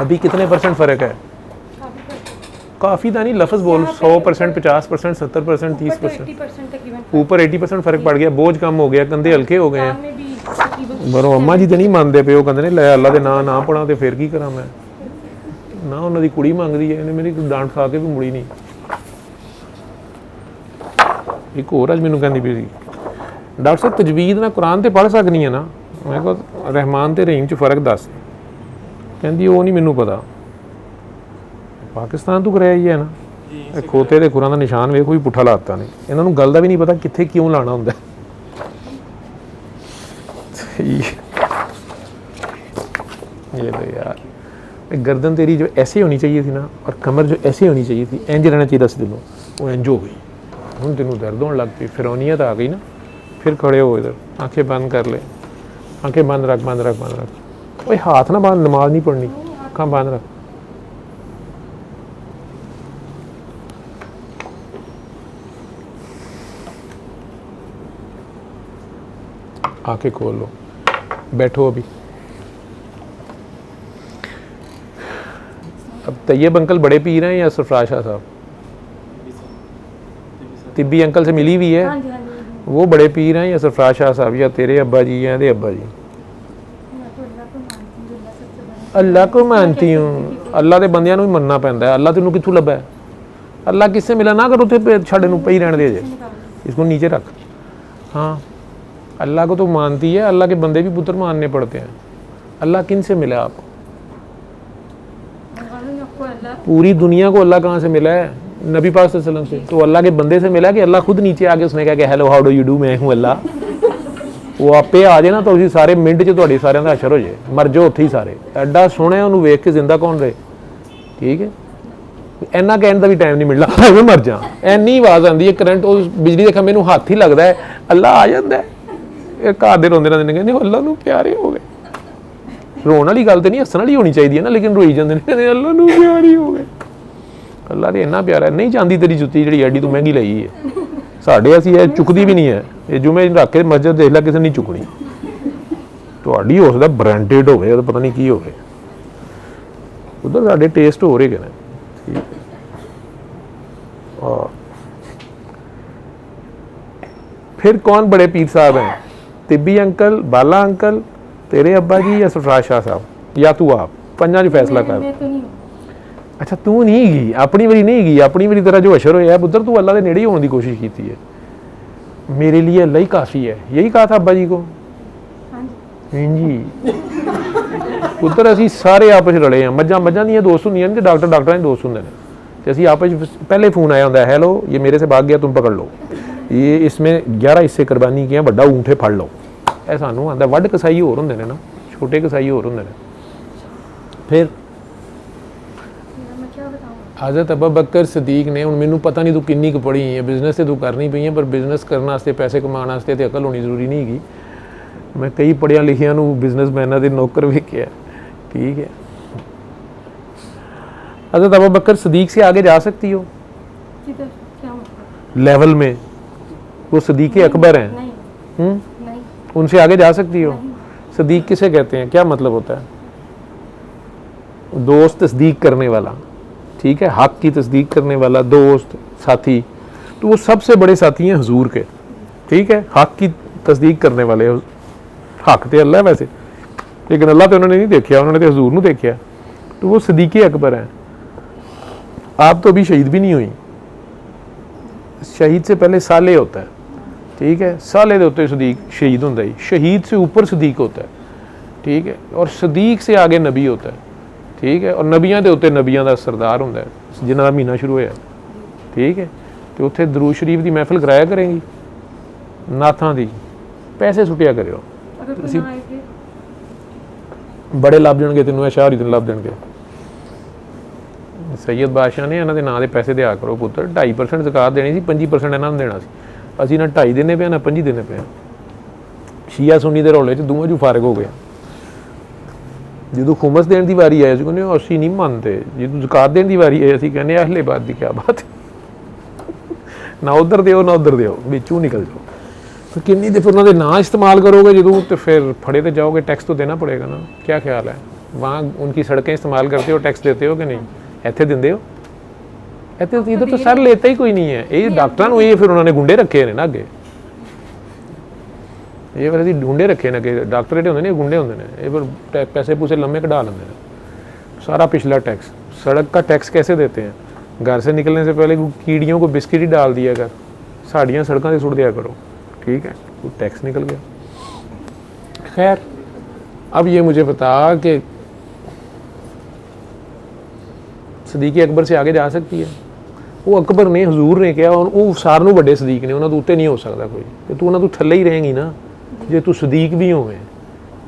S2: अभी कितने % फ़र्क है काफ़ी था नहीं लफ्ज़ बोल 100% 50% 70% 30%
S3: 80% तकरीबन।
S2: ऊपर 80% फर्क पड़ गया बोझ कम हो गया कंधे हल्के हो गए
S3: काम
S2: हैं
S3: में भी तकरीबन
S2: ਪਰ ਅੰਮਾ ਜੀ ਤੇ ਨਹੀਂ ਮੰਨਦੇ ਪਏ ਉਹ ਕਹਿੰਦੇ ਨੇ ਲੈ ਅੱਲਾ ਦੇ ਨਾਂ ਨਾ ਪੜਾ ਤੇ ਫਿਰ ਕੀ ਕਰਾਂ ਮੈਂ ਨਾ ਉਹਨਾਂ ਦੀ ਕੁੜੀ ਮੰਗਦੀ ਹੈ ਇਹਨੇ ਮੇਰੀ ਡਾਂਟ ਖਾ ਕੇ ਵੀ ਮੁੜੀ ਨਹੀਂ ਇੱਕ ਹੋਰ ਅੱਜ ਮੈਨੂੰ ਕਹਿੰਦੀ ਪਈ ਸੀ ਡਾਕਟਰ ਸਾਹਿਬ ਤਜਵੀਦ ਨਾਲ ਕੁਰਾਨ ਤੇ ਪੜ੍ਹ ਸਕਨੀ ਹੈ ਨਾ ਮੈਂ ਕਿਹਾ ਰਹਿਮਾਨ ਤੇ ਰਹੀਮ 'ਚ ਫਰਕ ਦੱਸ ਕਹਿੰਦੀ ਉਹ ਨਹੀਂ ਮੈਨੂੰ ਪਤਾ ਪਾਕਿਸਤਾਨ ਤੋਂ ਕਰਾਇਆ ਹੀ ਹੈ ਨਾ ਇਹ ਖੋਤੇ ਦੇ ਖੁਰਾਂ ਦਾ ਨਿਸ਼ਾਨ ਵੇਖੋ ਵੀ ਪੁੱਠਾ ਲਾਤਾ ਨੇ ਇਹਨਾਂ ਨੂੰ ਗੱਲ ਦਾ ਵੀ ਨਹੀਂ ਪਤਾ ਕਿੱਥੇ ਕਿਉਂ ਲਾਣਾ ਹੁੰਦਾ ये लो यार गर्दन तेरी जो ऐसे होनी चाहिए थी ना और कमर जो ऐसे होनी चाहिए थी इंज रहना चाहिए दस दिनों वो इंज हो गई हूँ तेनों दर्द होने लग पई फिरौनियत आ गई ना फिर खड़े हो इधर आंखें बंद कर ले आंखें बंद रख बंद रख बंद रख ओए हाथ ना बांध नमाज नहीं पढ़नी आँखें बंद रख आंखें खोल लो बैठो अभी अब तैयब अंकल बड़े पीर हैं या सरफराज शाह साहब तिब्बी अंकल से मिली हुई है
S3: हाँ जी, हाँ जी।
S2: वो बड़े पीर हैं या सरफराज शाह साहब या तेरे अब्बा जी या तेरे अब्बा जी
S3: मैं तो अल्लाह को मानती हूँ, अल्लाह सबसे बड़ा।
S2: अल्लाह को मानती हूँ अल्लाह के बंदियां नूं ही मनना पैंदा है अल्लाह तेनों कित्थों लब्भा है अल्लाह किससे मिला ना कर उत्थे छड़ नूं पई रहने दे जे इसको नीचे रख हाँ अल्लाह को तो मानती है अल्लाह के बंदे भी पुत्र मानने पड़ते हैं अल्लाह किन से मिला आपको
S3: मालूम है आपको अल्लाह
S2: पूरी दुनिया को अल्लाह कहाँ से मिला है नबी पाक सल्लल्लाहु अलैहि वसल्लम से तो अल्लाह के बंदे से मिला कि अल्लाह खुद नीचे आके उसने कहा कि hello how do you do मैं हूँ अल्लाह वो आपे आ जाए ना तो उसी सारे मिनट च तुहाडे सारिਆਂ ਦਾ ਅਸ਼ਰ ਹੋ ਜਾਏ ਮਰ ਜਾਓ ਉੱਥੇ ਹੀ ਸਾਰੇ ਐਡਾ ਸੋਹਣਾ ਉਹਨੂੰ ਵੇਖ ਕੇ ਜ਼ਿੰਦਾ ਕੌਣ ਰਹੇ ਠੀਕ ਹੈ ਇੰਨਾ ਕਹਿਣ ਦਾ ਵੀ ਟਾਈਮ ਨਹੀਂ ਮਿਲਦਾ ਐਵੇਂ ਮਰ ਜਾ ਐਨੀ ਆਵਾਜ਼ ਆਉਂਦੀ ਹੈ ਕਰੰਟ ਉਹ ਬਿਜਲੀ ਦੇ ਖੰਭੇ ਨੂੰ ਹੱਥ ਹੀ ਲੱਗਦਾ ਹੈ ਅੱਲਾ ਆ ਜਾਂਦਾ ਹੈ ਇਹ ਘਰ ਦੇ ਰੋਂਦੇ ਰਹਿੰਦੇ ਨੇ ਕਹਿੰਦੇ ਅੱਲਾ ਨੂੰ ਪਿਆਰੇ ਹੋ ਗਏ ਰੋਣ ਵਾਲੀ ਗੱਲ ਤੇ ਨਹੀਂ ਹੱਸਣ ਵਾਲੀ ਹੋਣੀ ਚਾਹੀਦੀ ਹੈ ਨਾ ਲੇਕਿਨ ਰੋਈ ਜਾਂਦੇ ਨੇ ਕਹਿੰਦੇ ਅੱਲਾ ਨੂੰ ਪਿਆਰੇ ਹੋ ਗਏ ਅੱਲਾ ਦੇ ਇੰਨਾ ਪਿਆਰਾ ਨਹੀਂ ਚਾਹੁੰਦੀ ਤੇਰੀ ਜੁੱਤੀ ਜਿਹੜੀ ਐਡੀ ਤੂੰ ਮਹਿੰਗੀ ਲਈ ਹੈ ਸਾਡੇ ਅਸੀਂ ਇਹ ਚੁੱਕਦੀ ਵੀ ਨਹੀਂ ਹੈ ਇਹ ਜੁਮੇ ਰੱਖ ਕੇ ਮਸਜਿਦ ਦੇਖ ਲੈ ਕਿਸੇ ਨਹੀਂ ਚੁੱਕਣੀ ਤੁਹਾਡੀ ਹੋ ਸਕਦਾ ਬ੍ਰਾਂਡਡ ਹੋਵੇ ਉਹ ਪਤਾ ਨਹੀਂ ਕੀ ਹੋਵੇ ਉਧਰ ਸਾਡੇ ਟੇਸਟ ਹੋ ਰਹੇ ਨੇ ਠੀਕ और फिर कौन बड़े पीर साहब हैं तिब्बी अंकल बाला अंकल तेरे अब्बा जी या सरफराज शाह साहब या तू आप पंजा च फैसला कर
S3: मैं तो नहीं हूँ।
S2: अच्छा तू नहीं गई अपनी वारी नहीं गई अपनी वारी तेरा जो अशर होया पुत्र तू अल्लाह के नेड़े होने की कोशिश की है मेरे लिए अल्लाह ही काफ़ी है यही कहा था अब्बा जी को
S3: हाँ जी।
S2: जी पुत्र असी सारे आपस रले हैं मज्जां मज्जां दियां दोस्त होंदियां ने ते डॉक्टर डॉक्टरां दे दोस्त होंदे ने ते असी आपस पहले फ़ोन आया होंदा है हेलो ये मेरे से भाग गया तुम पकड़ लो ये इसमें 11 हिस्से कुर्बानी किए बड़ा ऊँट है फड़ लो ਇਹ ਸਾਨੂੰ ਆਂਦਾ ਵੱਡ ਕਸਾਈ ਹੋਰ ਹੁੰਦੇ ਨੇ ਨਾ ਛੋਟੇ ਕਸਾਈ ਹੋਰ ਹੁੰਦੇ ਨੇ ਫਿਰ
S3: मैं क्या बताऊँ
S2: हज़रत अबू बकर सदीक ने हुण मैनूं पता नहीं तू किन्नी क पढ़ी है, बिजनेस तो तू करनी पई है, पर बिजनेस करने वास्ते पैसे कमाने वास्ते तो अकल होनी जरूरी नहीं हैगी। मैं कई पढ़िया लिखिया बिजनेसमैनां दे नौकर वेखिया, ठीक है। हज़रत अबू बकर सदीक से आगे जा सकती हो
S3: किधर क्या मतलब?
S2: लेवल में, वो सदीक अकबर हैं,
S3: नहीं नहीं
S2: उनसे आगे जा सकती हो?
S3: नहीं।
S2: सदीक किसे कहते हैं, क्या मतलब होता है? दोस्त, तस्दीक करने वाला, ठीक है, हक की तस्दीक करने वाला, दोस्त, साथी। तो वो सबसे बड़े साथी हैं हुजूर के, ठीक है, हक की तस्दीक करने वाले। हक तो अल्लाह है वैसे, लेकिन अल्लाह तो उन्होंने नहीं देखा, उन्होंने तो हुजूर नूं देखा। तो वो सदीक अकबर हैं। आप तो अभी शहीद भी नहीं हुई, शहीद से पहले साले होता है, ठीक है, साले दे उत्ते सदीक शहीद होता है, शहीद से ऊपर सदीक होता है, ठीक है, और सदीक से आगे नबी होता है, ठीक है, और नबियां दे उत्ते नबियां दा सरदार होता है जिन्हां दा महीना शुरू होया, ठीक है। तो उत्थे दरूद शरीफ की महफिल कराया करेंगी, नाथां दी, पैसे सुटिया करियो,
S3: अगर कोई ना आए फिर?
S2: बड़े लभ जाणगे तैनूं, शाहरी तैनूं लभ जाणगे। सैयद बादशाह ने इन्हां दे नां दे पैसे दिया करो पुत्तर, 2.5% ज़कात देनी सी, 25% इन्हां नूं देना सी। असीं ना 2.5 देने पे ना 5 देने पे। शिया सुन्नी दे रौले च दोवां चों फारग हो गए। ਜਦੋਂ ਖੁਮਸ देने की वारी आए कहने असीं नहीं मानते, जो ज़कात देने की वारी आए असीं कहने अहले बात की क्या बात है, ना उधर दो ना उधर दो, बिचों निकल जाओ। तो किन्नी देर फिर उन्होंने ना इस्तेमाल करोगे जो, तो फिर फड़े तो जाओगे, टैक्स तो देना पड़ेगा ना। क्या ख्याल है, वहाँ उनकी सड़कें इस्तेमाल करते हो, टैक्स देते हो कि नहीं? इत्थे दिंदे हो? इत्थे इधर तो सर लेता ही कोई नहीं है। ये डॉक्टरों को ये फिर उन्होंने गुंडे रखे ने ना अगे, ये फिर ढूंढे रखे ने कि डॉक्टर जो होंगे गुंडे होंगे ने, ये फिर पैसे पूसे लम्बे कढ़ा लेंगे ने। सारा पिछला टैक्स, सड़क का टैक्स कैसे देते हैं? घर से निकलने से पहले कीड़ियों को बिस्किट ही डाल दिया कर, साड़ियाँ सड़कों से सुट दिया करो, ठीक है, तो टैक्स निकल गया। खैर, अब ये मुझे बता कि सदीक अकबर से आगे जा सकती है? वो अकबर ने, हजूर ने कहा, वो सारे बड़े सदीक ने, उन्होंने उत्ते नहीं हो सकता कोई, तो तू उन्होंने थल्ले ही रहेंगी ना जे तू सदीक भी होवे,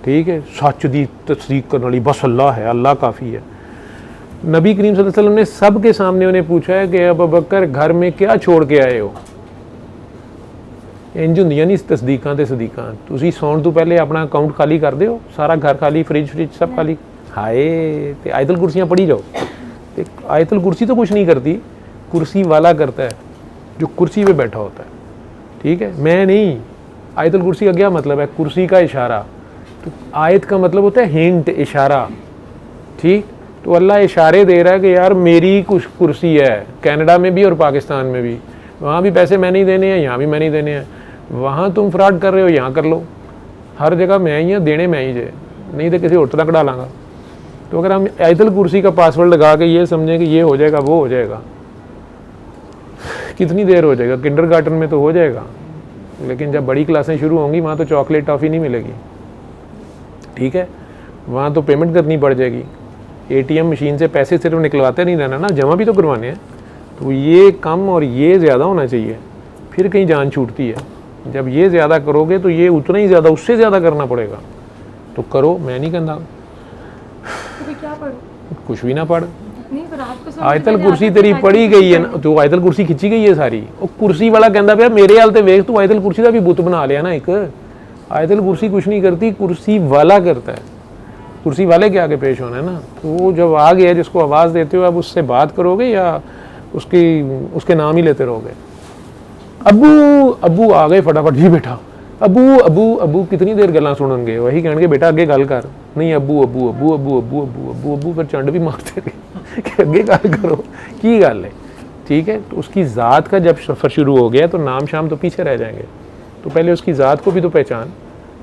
S2: ठीक है। सच की तस्दीक करने वाली बस अल्लाह है, अल्लाह काफ़ी है। नबी करीम सल्लल्लाहु अलैहि वसल्लम ने सब के सामने उन्हें पूछा है कि अबू बकर घर में क्या छोड़ के आए हो? इंज होंदियां नहीं तस्दीकां ते सदीकां। तुसीं सौण तो पहले अपना अकाउंट खाली कर दो, सारा घर खाली, फ्रिज सब खाली, हाय ते आयतल कुर्सियाँ पढ़ी जाओ। ते आयतल कुर्सी तो कुछ नहीं करती, कुर्सी वाला करता है जो कुर्सी पे बैठा होता है, ठीक है, मैं नहीं। आयतल कुर्सी का क्या मतलब है? कुर्सी का इशारा। तो आयत का मतलब होता है हिंट, इशारा, ठीक। तो अल्लाह इशारे दे रहा है कि यार मेरी कुछ कुर्सी है, कनाडा में भी और पाकिस्तान में भी, वहाँ भी पैसे मैं नहीं देने हैं, यहाँ भी मैं नहीं देने हैं। वहाँ तुम फ्रॉड कर रहे हो, यहाँ कर लो, हर जगह मैं ही, देने मैं ही जे, नहीं तो किसी और तरह कढ़ा लाँगा। तो अगर हम आयतल कुर्सी का पासवर्ड लगा के ये समझें कि ये हो जाएगा, वो हो जाएगा, कितनी देर हो जाएगा? किंडरगार्टन में तो हो जाएगा, लेकिन जब बड़ी क्लासें शुरू होंगी वहाँ तो चॉकलेट टॉफ़ी नहीं मिलेगी, ठीक है, वहाँ तो पेमेंट करनी पड़ जाएगी। एटीएम मशीन से पैसे सिर्फ निकलवाते नहीं रहना ना, जमा भी तो करवाने हैं। तो ये कम और ये ज़्यादा होना चाहिए, फिर कहीं जान छूटती है। जब ये ज़्यादा करोगे तो ये उतना ही ज़्यादा, उससे ज़्यादा करना पड़ेगा। तो करो, मैं नहीं कहता।
S3: तो क्या पढ़ूं?
S2: कुछ भी ना पढ़,
S3: नहीं पर आपको समझ
S2: आयतल
S3: में
S2: कुर्सी
S3: आता
S2: तेरी
S3: है,
S2: पढ़ी गई है ना, तो आयतल कुर्सी खिंची गई है सारी। वो कुर्सी वाला कहता पिया मेरे हाल ते वेख, तू आयतल कुर्सी का भी बुत बना लिया ना एक। आयतल कुर्सी कुछ नहीं करती, कुर्सी वाला करता है। कुर्सी वाले के आगे पेश होना है ना। तो वो जब आ गया, जिसको आवाज़ देते हो, अब उससे बात करोगे या उसके नाम ही लेते रहोगे? अबू अबू आ गए फटाफट, जी बेटा, अबू अबू अबू कितनी देर गल्लां सुननगे? वही कहणगे बेटा अगे गल कर, नहीं अबू अबू अबू अबू अबू अबू अबू अबू, फिर चंड भी मारते रहे कि अगे गल करो, की गल है, ठीक है। तो उसकी ज़ात का जब सफ़र शुरू हो गया तो नाम शाम तो पीछे रह जाएंगे। तो पहले उसकी ज़ात को भी तो पहचान।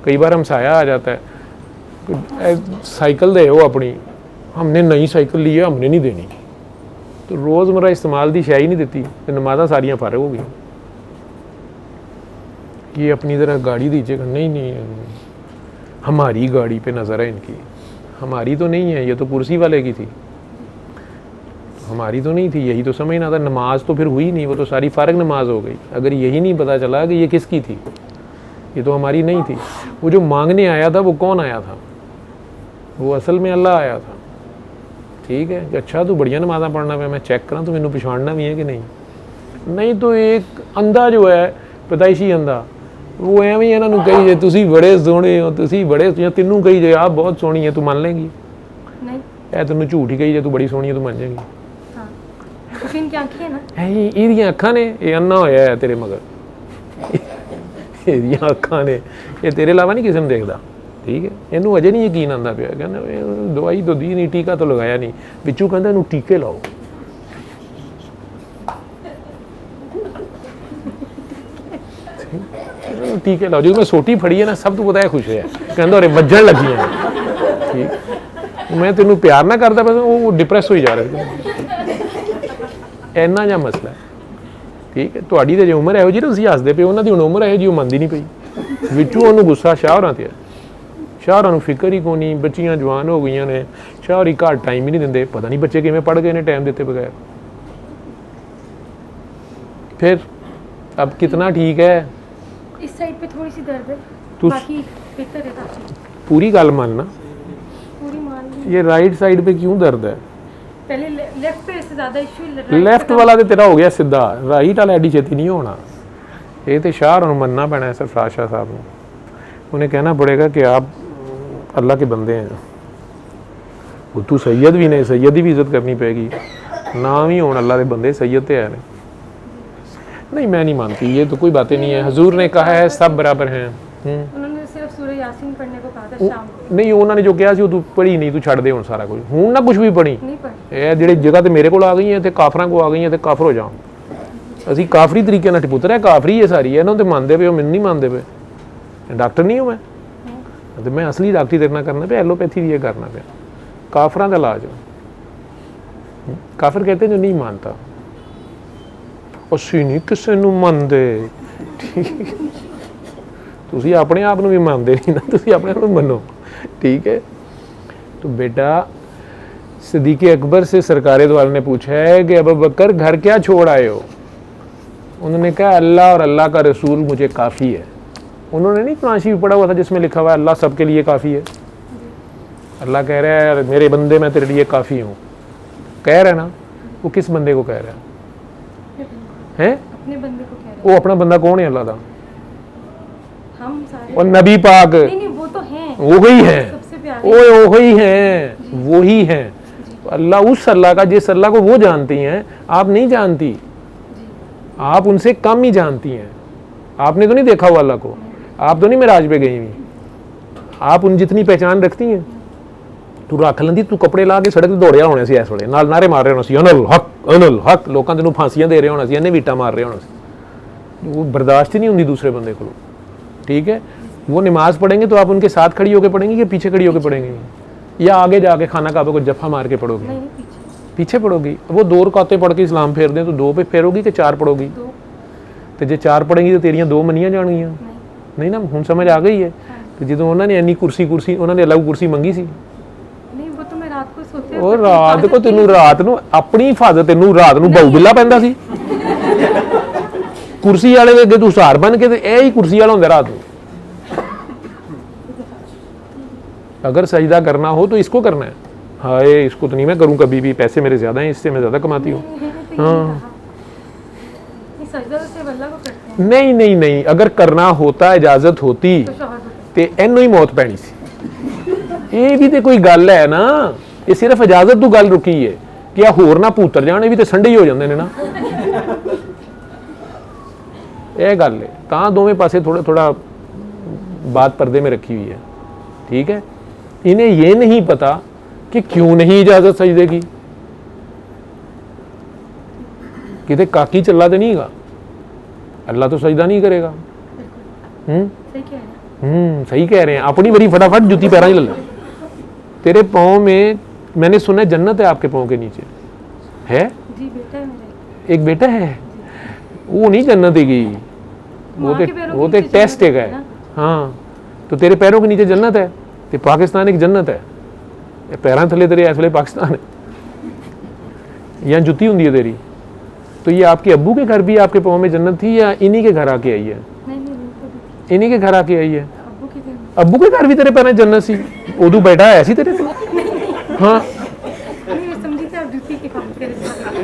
S2: कई बार हमसाया आ जाता है, साइकिल दे हो अपनी, हमने नई साइकिल ली है, हमने नहीं देनी। तो रोज़मर्रा इस्तेमाल की शाही नहीं दी, तो नमाज़ां सारियां फारग हो गई। ये अपनी तरह गाड़ी दीजिएगा, नहीं नहीं हमारी गाड़ी पे नज़र है इनकी, हमारी तो नहीं है, ये तो कुर्सी वाले की थी, हमारी तो नहीं थी, यही तो समझना था। नमाज तो फिर हुई नहीं, वो तो सारी फारग नमाज हो गई। अगर यही नहीं पता चला कि ये किसकी थी, ये तो हमारी नहीं थी। वो जो मांगने आया था वो कौन आया था? वो असल में अल्लाह आया था, ठीक है कि अच्छा तू बड़िया नमाज़ां पढ़ना पे, मैं चेक करा तो मैनू पछाड़ना भी है कि नहीं। नहीं तो एक अंधा जो है पैदाइशी अंधा, वो एवं ही इन्हों कही जे तुसी बड़े सोहने हो, तुसी बड़े, तेनों कही जे आप बहुत सोहनी है, तू मान लेंगी?
S3: नहीं,
S2: ए तेनों झूठ ही कही जे तू बड़ी सोहनी है, तू मान जाएगी?
S3: हाँ, क्योंकि इनकी आंखें हैं ना।
S2: ਇਹਦੀਆਂ ਅੱਖਾਂ ਨੇ, ਇਹ ਅੰਨਾ ਹੋਇਆ ਹੈ ਤੇਰੇ ਮਗਰ, ਇਹਦੀਆਂ ਅੱਖਾਂ ਨੇ, ਇਹ ਤੇਰੇ ਇਲਾਵਾ ਨਹੀਂ ਕਿਸੇ ਨੂੰ ਦੇਖਦਾ। ਠੀਕ ਹੈ, ਇਹਨੂੰ ਅਜੇ ਨਹੀਂ ਯਕੀਨ ਆਉਂਦਾ ਪਿਆ, ਕਹਿੰਦਾ ਦਵਾਈ ਤਾਂ ਦੀ ਨਹੀਂ, ਟੀਕਾ ਤਾਂ ਲਗਾਇਆ ਨਹੀਂ, ਵਿੱਚੋਂ ਕਹਿੰਦਾ ਇਹਨੂੰ ਟੀਕੇ ਲਾਓ। ਟੀਕੇ ਲਾਓ। ਜਦੋਂ ਮੈਂ ਸੋਟੀ ਫੜੀ ਹੈ ਨਾ, ਸਭ ਤੋਂ ਪਤਾ ਇਹ ਖੁਸ਼ ਹੋਇਆ, ਕਹਿੰਦਾ ਉਰੇ ਵੱਜਣ ਲੱਗੀਆਂ। ਠੀਕ, ਮੈਂ ਤੈਨੂੰ ਪਿਆਰ ਨਾ ਕਰਦਾ, ਬਸ ਉਹ ਡਿਪਰੈਸ ਹੋਈ ਜਾ ਰਿਹਾ। ਇੰਨਾ ਜਿਹਾ ਮਸਲਾ ਹੈ। ਠੀਕ ਹੈ, ਤੁਹਾਡੀ ਤਾਂ ਜੇ ਉਮਰ ਇਹੋ ਜਿਹੀ ਨਾ, ਤੁਸੀਂ ਹੱਸਦੇ ਪਏ, ਉਹਨਾਂ ਦੀ ਹੁਣ ਉਮਰ ਇਹੋ ਜਿਹੀ, ਉਹ ਮੰਨਦੀ ਨਹੀਂ ਪਈ। ਵਿੱਚੋਂ ਉਹਨੂੰ ਗੁੱਸਾ ਸ਼ਾਹਰਾਂ ਤੇ ਹੈ। ਸ਼ਾਹਰਾਂ ਨੂੰ ਫਿਕਰ ਹੀ ਕੋਈ ਨਹੀਂ, ਬੱਚੀਆਂ ਜਵਾਨ ਹੋ ਗਈਆਂ ਨੇ, ਸ਼ਾਹਰ ਹੀ ਘੱਟ ਟਾਈਮ ਹੀ ਨਹੀਂ ਦਿੰਦੇ। ਪਤਾ ਨਹੀਂ ਬੱਚੇ ਕਿਵੇਂ ਪੜ੍ਹ ਗਏ ਨੇ ਟਾਈਮ ਦਿੱਤੇ ਬਗੈਰ। फिर अब कितना ठीक है?
S3: इस साइड पे थोड़ी सी दर्द है,
S2: तू
S3: बाकी बेहतर है काफी।
S2: पूरी गल मानना,
S3: पूरी मान ली।
S2: ये राइट साइड पे क्यों दर्द है?
S3: पहले लेफ्ट पे से ज़्यादा इशू,
S2: लेफ्ट वाला तो तेरा हो गया सीधा, राइट वाला एडी छेती नहीं होना। ये तो शाह मनना पैना है सरफराज शाह साहब को। उन्हें कहना पड़ेगा कि आप अल्लाह के बंदे हैं। वो तू सैयद भी नहीं, सैयद की भी इज्जत करनी पड़ेगी। नाम ही होना अल्लाह के बंदे, सैयद तो है नहीं। मैं नहीं मानती, ये तो कोई बातें नहीं है। हुजूर ने कहा है सब बराबर हैं।
S3: उन्होंने सिर्फ सूरह यासीन पढ़ने को कहा था शाम को।
S2: नहीं, उन्होंने जो कहा सी तू पढ़ी नहीं, तू छड़ दे हुण सारा कुछ, हुण ना कुछ भी पढ़ी।
S3: नहीं पढ़ी।
S2: ਇਹ ਜਿਹੜੀ ਜਗ੍ਹਾ ਤੇ ਮੇਰੇ ਕੋਲ ਆ ਗਈ ਹੈ ਤੇ ਕਾਫਰਾਂ ਕੋ ਆ ਗਈ ਹੈ ਤੇ ਕਾਫਰ ਹੋ ਜਾਓ। ਅਸੀਂ ਕਾਫਰੀ ਤਰੀਕੇ ਨਾਲ ਪੁੱਤਰ ਹੈ, ਕਾਫਰੀ ਹੈ ਸਾਰੀ, ਇਹਨਾਂ ਤੇ ਮੰਨਦੇ ਪਏ, ਉਹ ਮੈਨੂੰ ਨਹੀਂ ਮੰਨਦੇ ਪਏ। ਡਾਕਟਰ ਨਹੀਂ ਹਾਂ ਮੈਂ, ਤੇ ਮੈਂ ਅਸਲੀ ਡਾਕਟਰੀ ਤੇਰੇ ਨਾਲ ਕਰਨਾ ਪਿਆ, ਐਲੋਪੈਥੀ ਦੀ ਇਹ ਕਰਨਾ ਪਿਆ। ਕਾਫਰਾਂ ਦਾ ਇਲਾਜ। ਕਾਫਰ ਕਹਿੰਦੇ ਜੋ ਨਹੀਂ ਮੰਨਤਾ, ਅਸੀਂ ਨਹੀਂ ਕਿਸੇ ਨੂੰ ਮੰਨਦੇ। ਤੁਸੀਂ ਆਪਣੇ ਆਪ ਨੂੰ ਵੀ ਮੰਨਦੇ ਨਹੀਂ ਨਾ, ਤੁਸੀਂ ਆਪਣੇ ਆਪ ਨੂੰ ਮੰਨੋ। ठीक है, तो बेटा सिद्दीक़ अकबर से सरकार दो आलम ने पूछा है कि अबू बकर घर क्या छोड़ आए हो? उन्होंने कहा अल्लाह और अल्लाह का रसूल मुझे काफ़ी है। उन्होंने नहीं कुरान शरीफ पढ़ा हुआ था जिसमें लिखा हुआ है अल्लाह सबके लिए काफ़ी है। अल्लाह कह रहा है मेरे बंदे मैं तेरे लिए काफ़ी हूँ। कह रहा है ना, वो किस बंदे को कह रहा है?
S3: अपने बंदे को कह रहा है।
S2: वो अपना बंदा कौन है? अल्लाह का।
S3: हम सारे
S2: और नबी पाक
S3: नहीं, वो तो हैं,
S2: वही है,
S3: सबसे प्यारे
S2: वही हैं, वही हैं। तो अल्लाह उस अल्लाह का, जिस अल्लाह को वो जानती हैं, आप नहीं जानती, आप उनसे कम ही जानती हैं। आपने तो नहीं देखा हुआ अल्लाह को, आप तो नहीं मेराज पे गई हुई, आप उन जितनी पहचान रखती हैं। तू रख लेंदी, तू कपड़े ला के सड़क ते दौड़िया होने से, इस वेले नाल नारे मार रहे होने से, अनल हक अनल हक, लोगों तेनों फांसियां दे रहे होने से, इन्हें वीटा मार रहे होने से। वो बर्दाश्त ही नहीं होंगी दूसरे बंदे को। ठीक है, वो नमाज पढ़ेंगे तो आप उनके साथ खड़ी होकर पढ़ेंगे कि पीछे खड़ी होकर पढ़ेंगे, या आगे जाके खाना काबे को जफा मार के पढ़ोगी?
S3: नहीं,
S2: पीछे पढ़ोगी। वो 2 रकातें पढ़ के इस्लाम फेर दें तो 2 पे फेरोगी कि 4 पढ़ोगी?
S3: 2।
S2: तो जे 4 पढ़ेंगी तो तेरियां 2 मनियां जाणगियां नहीं ना। हुण समझ आ गई है? तो जो उन्होंने इन्नी कुर्सी उन्होंने अलग कुर्सी मंगी सी।
S3: नहीं, वो तो मैं रात को सोते
S2: ਉਹ ਰਾਤ ਕੋ ਤੈਨੂੰ ਰਾਤ ਨੂੰ ਆਪਣੀ ਹਿਫਾਜ਼ਤ, ਤੈਨੂੰ ਰਾਤ ਨੂੰ ਬਾਉ ਬਿੱਲਾ ਪੈਂਦਾ ਸੀ ਕੁਰਸੀ ਵਾਲੇ ਦੇ ਅੱਗੇ ਤੂੰ ਸਹਾਰ ਬਣ ਕੇ, ਤੇ ਇਹ ਹੀ ਕੁਰਸੀ ਵਾਲਾ ਹੁੰਦਾ ਰਾਤ ਨੂੰ। अगर सजदा करना हो तो इसको करना है। हाय इसको तो नहीं मैं करूँ कभी भी, पैसे मेरे ज़्यादा हैं, इससे मैं ज़्यादा कमाती हूँ। हाँ,
S3: सजदा तो सिर्फ अल्लाह को करते हैं।
S2: नहीं नहीं नहीं, अगर करना होता, इजाज़त होती
S3: तो शौहर को
S2: तो इनू ही मौत पैनी सी। ये भी तो कोई गल है ना, ये सिर्फ इजाज़त तो गल रुकी है कि होर ना भूतर जाने भी तो संडे ही हो जाते हैं ना। यह गल है, तो दोवें पासे थोड़ा थोड़ा बात पर्दे में रखी हुई है। ठीक है, इन्हें ये नहीं पता कि क्यों नहीं इजाजत सजदे की। किते काकी चला तो नहीं गा, अल्लाह तो सजदा नहीं करेगा।
S3: सही कह रहे हैं।
S2: सही कह रहे हैं। अपनी बड़ी फटाफट जूती पैरा ही ले लो। तेरे पाँव में मैंने सुना है जन्नत है आपके पाँव के नीचे है?
S3: जी, बेटा है मेरा।
S2: एक बेटा है, वो नहीं जन्नत है गई, वो तो टेस्ट है। हाँ, तो तेरे पैरों के नीचे जन्नत है, तो पाकिस्तान एक जन्नत है। पैरों थले तेरे इस वे पाकिस्तान है, यहाँ जुत्ती होंगी है तेरी। तो ये आपके अब्बू के घर भी आपके पाँव में जन्नत थी या इन्हीं के घर आके आई है?
S3: नहीं,
S2: इन्हीं के घर आके आई है।
S3: अब्बू के घर।
S2: अब्बू के घर भी तेरे पैरों जन्नत सी, उदू बैठा है ऐसी तेरे को? हाँ,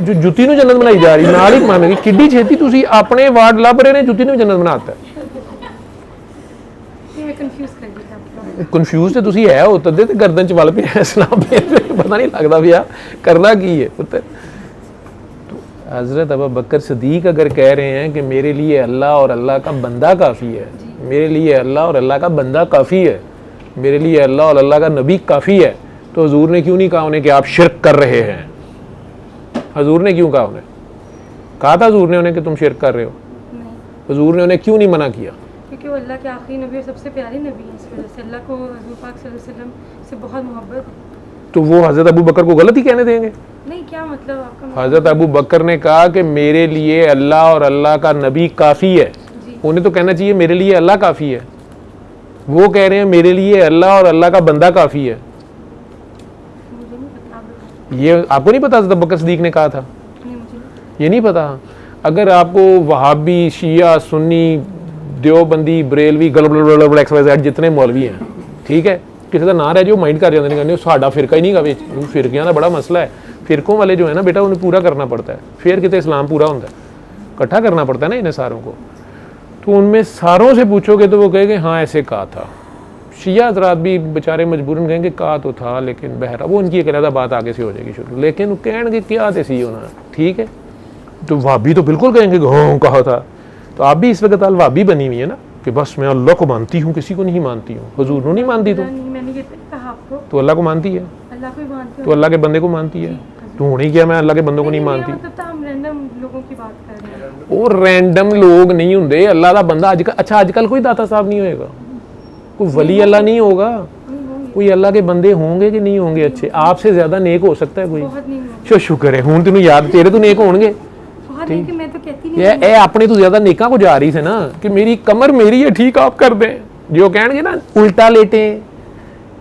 S2: ਜੋ ਜੁੱਤੀ ਨੂੰ ਜੰਨਤ ਬਣਾਈ ਜਾ ਰਹੀ ਨਾਲ ਹੀ ਮੰਨ ਗਈ ਕਿੱਡੀ ਛੇਤੀ ਤੁਸੀਂ ਆਪਣੇ ਵਾਰਡ ਲੱਭ ਰਹੇ ਨੇ ਜੁੱਤੀ ਨੂੰ ਜੰਨਤ ਬਣਾਤਾ
S3: मैं कंफ्यूज कर दी था
S2: ਕਨਫਿਊਜ਼ ਤੇ ਤੁਸੀਂ ਹੈ ਹੋ ਤਦੇ ਤੇ ਗਰਦਨ ਚ ਵੱਲ ਪਿਆ ਇਸਲਾਮ ਪਤਾ ਨਹੀਂ ਲੱਗਦਾ ਵੀ ਆ करना की है पुत्र। तो हज़रत अबू बकर सिद्दीक अगर कह रहे हैं कि मेरे लिए अल्लाह और अल्लाह का बंदा काफ़ी है, मेरे लिए अल्लाह और अल्लाह का बंदा काफ़ी है, मेरे लिए अल्लाह और अल्लाह का नबी काफ़ी है, तो हुजूर ने क्यों नहीं कहा उन्हें कि आप शिरक कर रहे हैं? हुजूर ने क्यों कहा उन्हें? कहा था हुजूर ने उन्हें कि तुम शिरक कर रहे हो?
S3: नहीं,
S2: हुजूर ने उन्हें क्यों नहीं मना किया?
S3: क्योंकि वो अल्लाह के आखिरी नबी और सबसे प्यारे नबी हैं, इस वजह से अल्लाह को हज़रत पाक सल्लल्लाहु अलैहि वसल्लम से बहुत मोहब्बत है।
S2: तो वो हज़रत अबू बकर को गलत ही कहने देंगे?
S3: नहीं, क्या मतलब आपका?
S2: हज़रत अबू बकर ने कहा कि मेरे लिए अल्लाह और अल्लाह का नबी काफ़ी है, उन्हें तो कहना चाहिए मेरे लिए अल्लाह काफ़ी है। वो कह रहे हैं मेरे लिए अल्लाह और अल्लाह का बंदा काफ़ी है।
S3: मुझे नहीं पता, आप बताइए।
S2: ये आपको नहीं पता हज़रत अबू बकर सिद्दीक ने कहा था?
S3: नहीं, मुझे नहीं।
S2: ये नहीं पता? अगर आपको वहाबी, शिया, सुन्नी, देवबंदी, बरेलवी, गलबल XYZ जितने मौलवी हैं, ठीक है, किसी का ना रह जो माइंड कर जाते हैं, कहते साडा फिरका ही नहीं गा विच, फिरकियां का बड़ा मसला है। फिरकों वाले जो है ना बेटा उन्हें पूरा करना पड़ता है, फिर कितने इस्लाम पूरा होता है, इकट्ठा करना पड़ता है ना इन्हें सारों को। तो उनमें सारों से पूछोगे तो वो कहेंगे हाँ ऐसे कहा था। शिया हज़रात भी बेचारे मजबूरन कहेंगे कहा तो था, लेकिन बहरा वो उनकी एक अलग बात आगे से हो जाएगी शुरू, लेकिन कहेंगे क्या थे सी होना, ठीक है। तो वाबी तो बिल्कुल कहेंगे हाँ कहा था। तो आप भी इस वक्त वाबी बनी हुई है ना कि बस मैं अल्लाह को मानती हूँ, किसी को नहीं मानती हूँ, हुजूर को नहीं मानती तो
S3: मैंने ये कहा आपको,
S2: तो अल्लाह को मानती है,
S3: अल्लाह को ही मानती
S2: तो अल्लाह के बंदे को मानती है। तो होने क्या मैं अल्लाह के बंदों को नहीं मानती?
S3: मतलब तो हम रैंडम लोगों की बात कर रहे हैं।
S2: और रैंडम लोग नहीं होंगे अल्लाह का बंदा आजकल। अच्छा आजकल कोई दाता साहब नहीं होएगा, कोई वली अल्लाह नहीं होगा, कोई अल्लाह के बंदे होंगे कि नहीं होंगे अच्छे? आपसे ज्यादा नेक हो सकता है कोई?
S3: बहुत नहीं होंगे।
S2: चो शुक्र है हूं तेन याद तेरे तो नेक होंगे।
S3: बहुत नहीं कि मैं तो कहती नहीं
S2: ये अपने तो ज्यादा नेका को जा रही थी ना कि मेरी कमर मेरी है ठीक आप कर दें। जो कहेंगे ना उल्टा लेटे,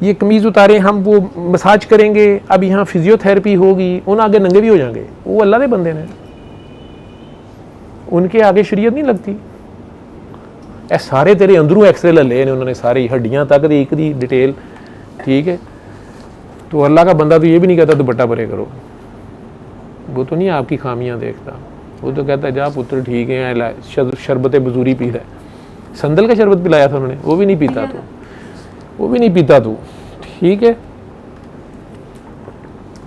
S2: ये कमीज उतारे, हम वो मसाज करेंगे, अब यहाँ फिजियोथेरेपी होगी, उन आगे नंगे भी हो जाएंगे। वो अल्लाह के बंदे ने, उनके आगे शरीयत नहीं लगती। ए सारे तेरे अंदरों एक्सरे ले ले ने उन्होंने, सारी हड्डियां तक दी एक दी डिटेल, ठीक है। तो अल्लाह का बंदा तो ये भी नहीं कहता दुपट्टा परे करो, वो तो नहीं आपकी खामियां देखता, वो तो कहता जा पुत्र ठीक है, शरबत बजूरी पी रहा है। संदल का शरबत पिलाया था उन्होंने, वो भी नहीं पीता तू, वो भी नहीं पीता तू, ठीक है।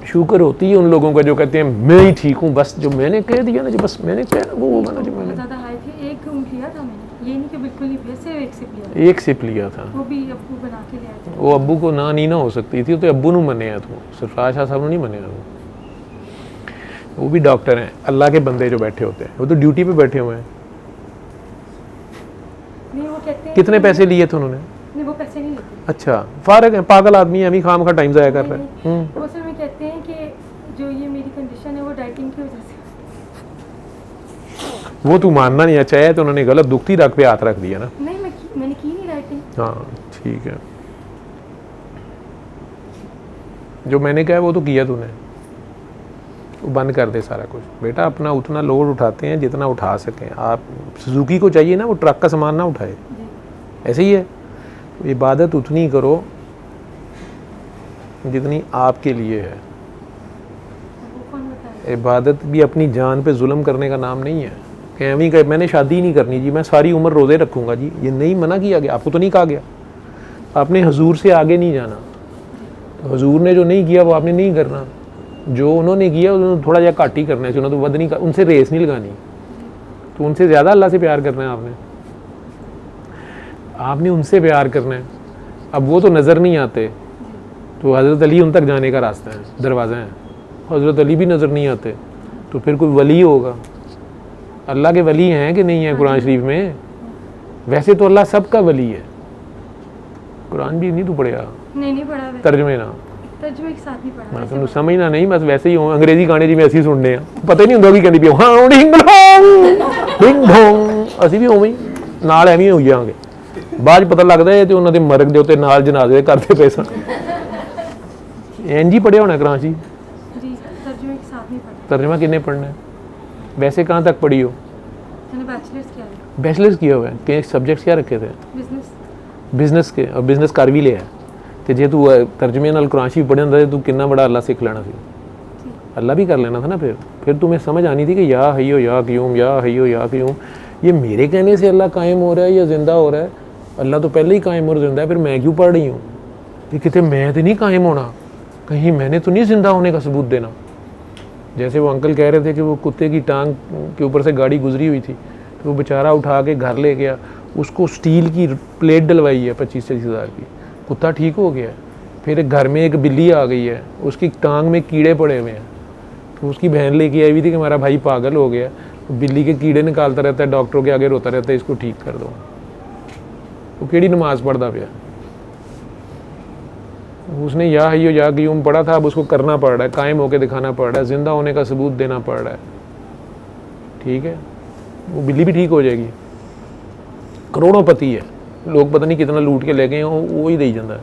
S2: शुक्र होती है उन लोगों का जो कहते हैं मैं ही ठीक हूँ, बस जो मैंने कह दिया ना, जो बस मैंने कहा ना वो होगा ना, जो मैंने
S3: ज़्यादा हाई थे। एक लिया था मैंने, ये नहीं कि बिल्कुल नहीं पिया, सिर्फ एक सिप लिया,
S2: एक सिप लिया था।
S3: वो भी अब्बू बना के ले आए थे।
S2: वो अब्बू को ना नहीं ना हो सकती थी, तो अब्बू ने मने तू, सरफराज शाह साहब ने नहीं मने। वो भी डॉक्टर हैं, अल्लाह के बंदे जो बैठे होते हैं, वो तो ड्यूटी पे बैठे हुए हैं।
S3: नहीं वो कहते हैं
S2: कितने पैसे लिए थे उन्होंने?
S3: नहीं वो पैसे नहीं लेते।
S2: अच्छा फारग है, पागल आदमी है, अभी खाम का टाइम ज़ाया कर रहा है।
S3: वो सिर्फ में कहते हैं कि जो ये मेरी कंडीशन है वो डाइटिंग की वजह से।
S2: वो तू मानना नहीं अच्छा है, तो उन्होंने गलत दुखती रख पे हाथ रख दिया ना।
S3: नहीं मैंने की नहीं डाइटिंग।
S2: हाँ ठीक है, जो मैंने कहा वो तो किया तूने, वो बंद कर दे सारा कुछ बेटा। अपना उतना लोड उठाते हैं जितना उठा सकें। आप सुजुकी को चाहिए ना वो ट्रक का सामान ना उठाए, ऐसे ही है। तो इबादत उतनी करो जितनी आपके लिए है।
S3: वो कौन बताए?
S2: इबादत भी अपनी जान पे जुल्म करने का नाम नहीं है कि अभी कहे मैंने शादी नहीं करनी जी, मैं सारी उम्र रोज़े रखूँगा जी, ये नहीं मना किया गया, आपको तो नहीं कहा गया। आपने हजूर से आगे नहीं जाना, हजूर ने जो नहीं किया वो आपने नहीं करना, जो उन्होंने किया उन्होंने थोड़ा जहा घट ही करना है, उन्होंने तो वध नहीं कर, उनसे रेस नहीं लगानी। तो उनसे ज़्यादा अल्लाह से प्यार करना है आपने उनसे प्यार करना है। अब वो तो नज़र नहीं आते, तो हज़रत अली उन तक जाने का रास्ता है, दरवाज़ा है। हज़रत अली भी नज़र नहीं आते, तो फिर कोई वली होगा। अल्लाह के वली हैं कि नहीं है कुरान शरीफ में? वैसे तो अल्लाह सबका वली है। कुरान भी नहीं तू पढ़ेगा?
S3: नहीं पढ़ा।
S2: तर्जमे ना
S3: तर्जमे के साथ नहीं पढ़ा।
S2: मैं तुम समझना नहीं, बस वैसे ही हो। अंग्रेजी गाने जिवें ਅਸੀਂ सुनने पता ही नहीं ਹੁੰਦਾ कि कहती पियो हाँ डिंग डोंग डिंग डोंग, ਅਸੀਂ ਵੀ ਉਵੇਂ ਹੀ ਨਾਲ ਐਵੇਂ ਹੋ ਜਾਵਾਂਗੇ। ਬਾਅਦ ਪਤਾ ਲੱਗਦਾ ਹੈ ਤੇ ਉਹਨਾਂ ਦੇ ਮਰਗ ਦੇ ਉੱਤੇ ਨਾਲ ਜਨਾਜ਼ੇ ਕਰਦੇ ਪਏ ਸਨ। ਇੰਜ ਹੀ पढ़िया होना कुरान जी?
S3: जी तर्जमे के साथ नहीं पढ़ा।
S2: तर्जमा कितने पढ़ना है? वैसे कहाँ तक पढ़ी हो?
S3: मैंने बैचलर्स किया है।
S2: बैचलर्स किया हुआ है? कि सब्जेक्ट्स क्या रखे थे? बिजनेस के, और बिजनेस कर भी लिया। ਤੇ ਜੇ ਤੂੰ ਤਰਜਮੇ ਨਾਲ ਕੁਰਾਨ ਸ਼ਰੀਫ ਪੜ੍ਹਿਆ ਹੁੰਦਾ ਤੇ ਤੂੰ ਕਿੰਨਾ ਬੜਾ ਅੱਲਾ ਸਿੱਖ ਲੈਣਾ ਸੀ। अल्लाह भी कर लेना था ना। फिर तुम्हें समझ आनी थी कि या हय्यो या क़य्यूम, या हय्यो या क़य्यूम, ये मेरे कहने से अल्लाह कायम हो रहा है या ज़िंदा हो रहा है? अल्लाह तो पहले ही कायम और ज़िंदा है, फिर मैं क्यों पढ़ रही हूँ? कि कितने मैं तो नहीं कायम होना, कहीं मैंने तो नहीं ज़िंदा होने का सबूत देना। जैसे वो अंकल कह रहे थे कि वो कुत्ते की टांग के ऊपर से गाड़ी गुजरी हुई थी, तो वो बेचारा उठा के घर ले गया, उसको स्टील की प्लेट डलवाई है 25-30 हज़ार की, कुत्ता ठीक हो गया। फिर घर में एक बिल्ली आ गई है, उसकी टांग में कीड़े पड़े हुए हैं, तो उसकी बहन लेके आई हुई थी कि हमारा भाई पागल हो गया, तो बिल्ली के कीड़े निकालता रहता है, डॉक्टरों के आगे रोता रहता है इसको ठीक कर दो। वो केड़ी नमाज पढ़ता पाया, उसने या हय्यो या क़य्यूम पढ़ा था, अब उसको करना पड़ रहा है, कायम होकर दिखाना पड़ रहा है, ज़िंदा होने का सबूत देना पड़ रहा है। ठीक है, वो बिल्ली भी ठीक हो जाएगी। करोड़ोंपति है, लोग पता नहीं कितना लूट के ले गए, वो ही दे जाता है।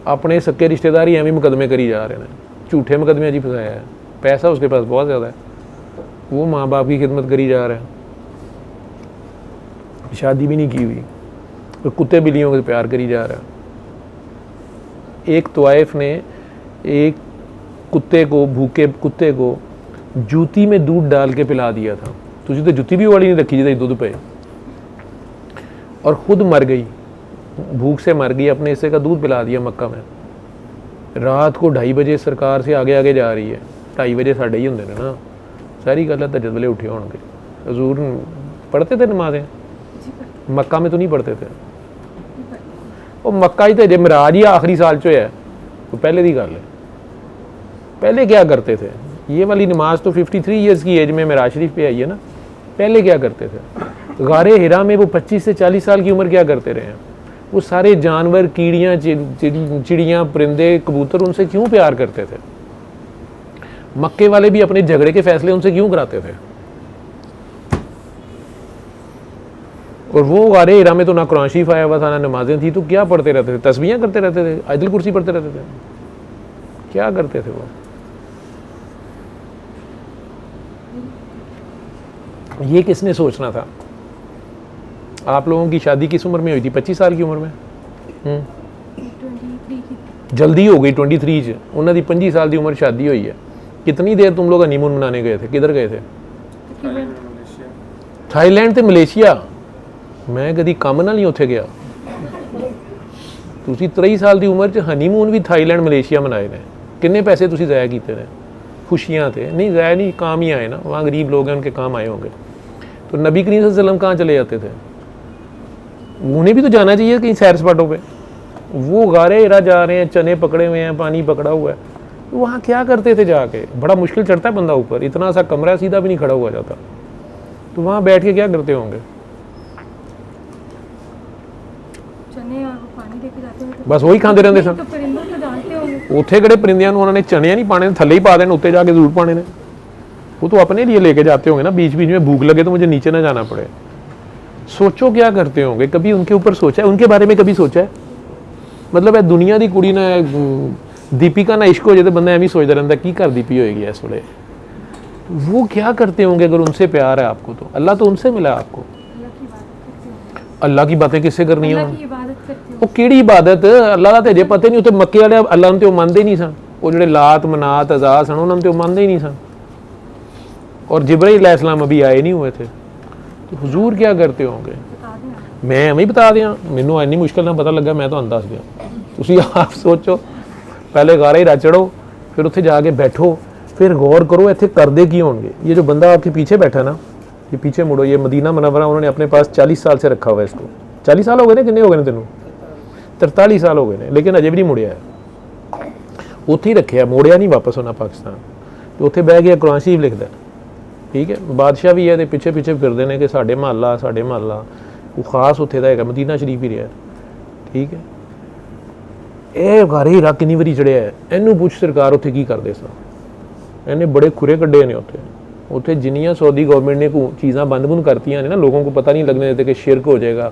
S2: अपने सक्के रिश्तेदार ही एवं मुकदमे करी जा रहे हैं, झूठे मुकदमे जी फसाया है, पैसा उसके पास बहुत ज़्यादा है, वो माँ बाप की खिदमत करी जा रहा है, शादी भी नहीं की हुई, तो कुत्ते बिल्लियों से प्यार करी जा रहा है। एक तवाइफ ने एक कुत्ते को, भूखे कुत्ते को जूती में दूध डाल के पिला दिया था। तुझे तो जूती भी वाली नहीं रखी जिसे दूध पे, और ख़ुद मर गई, भूख से मर गई, अपने हिस्से का दूध पिला दिया मक्का में। रात को 2:30 बजे सरकार से आगे आगे जा रही है, 2:30 बजे साढ़े ही होंगे ना, सारी गल है तजद वेले उठे होंगे। हजूर पढ़ते थे नमाजें, मक्का में तो नहीं पढ़ते थे, वो मक्का ही तो जे मिराज ही आखिरी साल चो है, तो पहले की गल है। पहले क्या करते थे, ये वाली नमाज तो 53 ईयर्स की एज में मिराज शरीफ पे आई है ना, पहले क्या करते थे? गारे हिरा में वो 25 से 40 साल की उम्र क्या करते रहे हैं? वो सारे जानवर, कीड़ियाँ, चिड़ियाँ, परिंदे, कबूतर, उनसे क्यों प्यार करते थे? मक्के वाले भी अपने झगड़े के फैसले उनसे क्यों कराते थे? और वो गारे हिरा में तो ना कुरान शरीफ आया हुआ था, ना नमाजें थी, तो क्या पढ़ते रहते थे? तस्बीहें करते रहते थे, आयतुल कुर्सी पढ़ते रहते थे, क्या करते थे वो? ये किसने सोचना था? आप लोगों की शादी किस उम्र में हुई थी? 25 साल की उम्र में?
S3: 23 की
S2: जल्दी हो गई 23 च, उन्होंने 25 साल की उम्र शादी हुई है। कितनी देर तुम लोग हनीमून मनाने गए थे? किधर गए थे? थाईलैंड ते मलेशिया। मैं कभी काम नाल नहीं उत्थे गया। तुसी 23 साल की उम्र च हनीमून भी थाईलैंड मलेशिया मनाए ने, किन्ने पैसे तुसी ज़ाया कीते ने? खुशियाँ थे नहीं, ज़ाया नहीं, काम ही आए ना, वहाँ गरीब लोग हैं, उनके काम आए होंगे। तो नबी करीम सल्लल्लाहु अलैहि वसल्लम कहाँ चले जाते थे? उन्हें भी तो जाना चाहिए कहीं सैर सपाटों पे। वो गारे हिरा जा रहे हैं, चने पकड़े हुए हैं, पानी पकड़ा हुआ है, तो वहाँ क्या करते थे जाके? बड़ा मुश्किल चढ़ता है बंदा ऊपर, इतना सा कमरा सीधा भी नहीं खड़ा हुआ जाता, तो वहाँ बैठ के क्या करते होंगे?
S3: चने और पानी लेके जाते हैं,
S2: बस वही खाते रहते सन।
S3: तो परिंदों को डालते होंगे।
S2: उत्थे किहड़े परिंदियां नूं उन्होंने चने नहीं पाने, थले ही पा देने, उत्ते जाके जरूर पाने ने। वो तो अपने लिए लेके जाते होंगे ना, बीच बीच में भूख लगे तो मुझे नीचे ना जाना पड़े। सोचो क्या करते होंगे, कभी उनके ऊपर सोचा है? उनके बारे में कभी सोचा है? मतलब है दुनिया की कुड़ी ना दीपिका ना इश्क हो जाए तो बंदा एवं सोचता रहता की कर दीपी होएगी इस वे। वो क्या करते होंगे अगर उनसे प्यार है आपको? तो अल्लाह तो उनसे मिला आपको। अल्लाह की बातें किससे करनी है? वो केड़ी इबादत? अल्लाह का अजे पता नहीं। उत्ते मक्के वाले अल्लाह नूं ते ओह मनदे नहीं सन, वो जिहड़े लात मनात अज़ा सन उन्होंने तो मनदे ही नहीं सन, और जिब्राइल अलैहिस्सलाम अभी आए नहीं हुए थे। तो हुजूर क्या करते होंगे? मैं एवं ही बता दियाँ, मैनू इन्नी मुश्किल ना पता लगा, मैं तो दस दियाँ। तुसीं आप सोचो, पहले गारा ही चढ़ो, फिर उत्थे जाके बैठो, फिर गौर करो इत्थे करदे की होंगे। ये जो बंदा आपके पीछे बैठा ना, ये पीछे मुड़ो, ये मदीना मुनव्वरा उन्होंने अपने पास 40 साल से रखा हुआ है इसको। 40 साल हो गए ने? कितने हो गए तेनों? 43 साल हो गए ने, लेकिन अजे भी नहीं मुड़िया है, उत्थे ही रखे, मोड़िया नहीं वापस होना पाकिस्तान। तो उत्थे बह गया, कुरान शरीफ लिखता, ठीक है, बादशाह भी है, तो पिछे पिछे फिरते हैं कि साढ़े महल्ला साढ़े महल्ला। वो खास उत्थे का है, मदीना शरीफ ही रहा, ठीक है। ਇਹ ਘਰ ਹੀਰਾ किन्नी वारी चढ़िया है, ਇਹਨੂੰ ਪੁੱਛ सरकार उत्थे की करते सन, ਇਹਨੇ बड़े खुरे कड्डे ने उत्थे। उत्थे जिन्नियां सऊदी गवर्नमेंट ने चीज़ां बंद बुंद करतियां ने ना, लोगों को पता नहीं लगने देते कि शिरक हो जाएगा।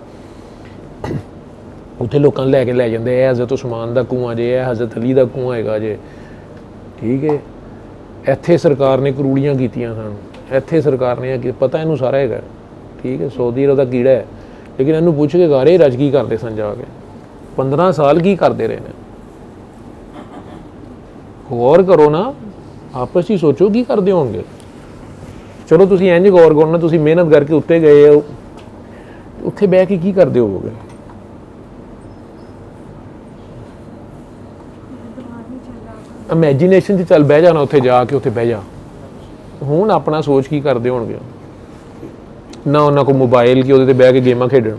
S2: उत्थे लोगों लैके लै जाते, यह हज़रत उस्मान का कुआं जे, यह हज़रत अली का कुआं हैगा जे, ठीक है। इत्थे सरकार ने करूड़ियां कीतियां सन, इत्थे सरकार ने पता इनू सारा है, ठीक है, सऊदी का कीड़ा है। लेकिन इनू पूछ के गारे रज की करते सन जाके 15 साल की करते रहे ने। गौर करो ना, आपस ही सोचो की करते होंगे। चलो तुसी इंज गौर करो ना, तुसी मेहनत करके उत्ते गए हो, उत्थे बह के की करते होवोगे? इमेजिनेशन च चल बह जाना, उत्थे जाके उत्थे बह जा। हुण अपना सोच की करते होणगे? ना उन्होंने को मोबाइल की उहदे ते बह के गेमां खेडण,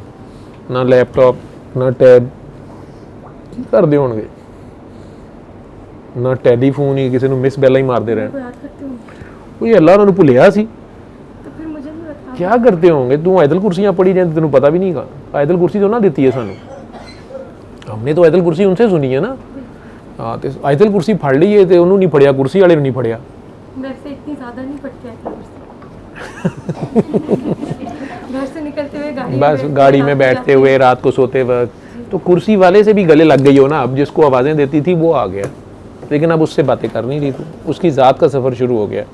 S2: ना लैपटॉप, ना टैब, की करते होणगे? ना टैलीफोन ही, किसी मिस बैला ही मारते रहन।
S3: याद करते हो
S2: कोई अल्लाह उन्होंने भुलिया सी,
S3: तो फिर मुझे नहीं पता
S2: क्या करते होंगे? तू आयतल कुर्सियाँ पढ़ी जाए, तेन पता भी नहीं का। आयतल कुर्सी तो ना दी है सानू, हमने तो आयतल कुर्सी उनसे सुनी है ना। हाँ, तो आयतल कुर्सी फड़ ली है, तो उन्होंने नहीं फड़िया, कुर्सी वाले नहीं फड़िया।
S3: वैसे इतनी ज़्यादा नहीं पड़ती है घर से निकलते हुए गाड़ी
S2: बस गाड़ी में बैठते हुए, रात को सोते वक्त, तो कुर्सी वाले से भी गले लग गई हो ना। अब जिसको आवाज़ें देती थी वो आ गया, लेकिन अब उससे बातें कर नहीं रही थी, उसकी ज़ात का सफ़र शुरू हो गया।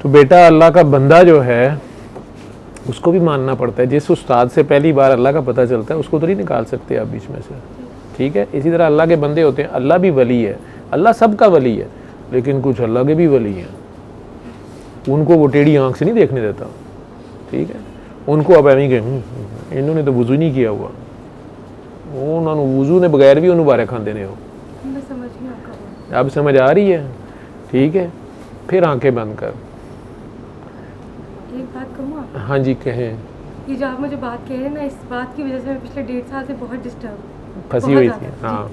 S2: तो बेटा, अल्लाह का बंदा जो है उसको भी मानना पड़ता है। जिस उस्ताद से पहली बार अल्लाह का पता चलता है, उसको तो नहीं निकाल सकते आप बीच में से, ठीक है। इसी तरह अल्लाह के बंदे होते हैं, अल्लाह भी वली है, अल्लाह सबका वली है, लेकिन कुछ अल्लाह के भी वली हैं, उनको वो टेढ़ी आंख से नहीं देखने देता, ठीक है। उनको अब एवं कहें इन्होंने तो वजू नहीं किया हुआ, उन्होंने वजू ने बगैर भी उन्होंने बारे खाते ने हो।
S3: मैं समझ नहीं आपका।
S2: अब समझ आ रही है, ठीक है। फिर आंखें बंद कर।
S3: एक बात कहूँ आप,
S2: हाँ जी, कहें।
S3: ये जो आप मुझे बात कह रहे हैं ना, इस बात की वजह से मैं पिछले 1.5 साल से बहुत डिस्टर्ब
S2: फंसी हुई थी। हाँ,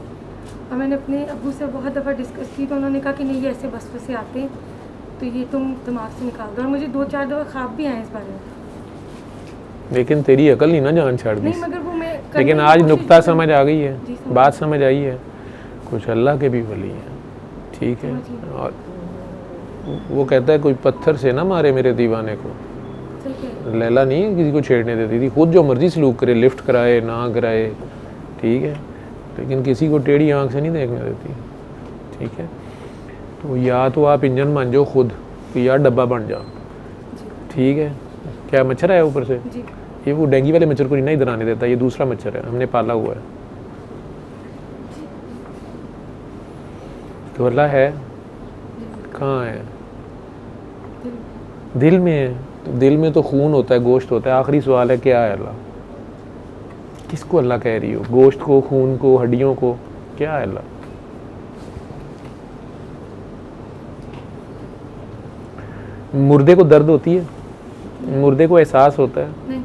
S3: और मैंने अपने अब्बू से बहुत दफ़ा डिस्कस की, तो उन्होंने कहा कि नहीं, ये ऐसे वसवसे आते हैं, तो ये तुम दिमाग से निकाल दो। और मुझे 2-4 दफ़ा ख्वाब भी आए इस बारे में,
S2: लेकिन तेरी अकल नहीं ना जान छाड़ दी।
S3: नहीं मगर वो मैं
S2: लेकिन
S3: करने की
S2: आज
S3: कोशिश
S2: नुक्ता
S3: भी
S2: समझ आ गई है,
S3: जी, समझ
S2: बात समझ आई है। कुछ अल्लाह के भी वली हैं, ठीक है।
S3: समझिए।
S2: और वो कहता है कोई पत्थर से ना मारे मेरे दीवाने को।
S3: सही कह रहे हैं।
S2: लैला नहीं किसी को छेड़ने देती थी, खुद जो मर्जी सलूक करे, लिफ्ट कराए ना कराए, ठीक है, लेकिन किसी को टेढ़ी आंख से नहीं देखने देती, ठीक है। तो या तो आप इंजन बन जाओ खुद, तो या डब्बा बन जाओ, ठीक है। क्या मच्छर है ऊपर से?
S3: जी,
S2: ये वो डेंगू वाले मच्छर को नहीं इधर आने देता, ये दूसरा मच्छर है, हमने पाला हुआ है। तो अल्लाह है कहाँ है? दिल में है। तो दिल में तो खून होता है, गोश्त होता है। आखिरी सवाल है, क्या है अल्लाह? किसको अल्लाह कह रही हो? गोश्त को, खून को, हड्डियों को? क्या है अल्लाह? मुर्दे को दर्द होती है, मुर्दे को एहसास होता है,
S3: नहीं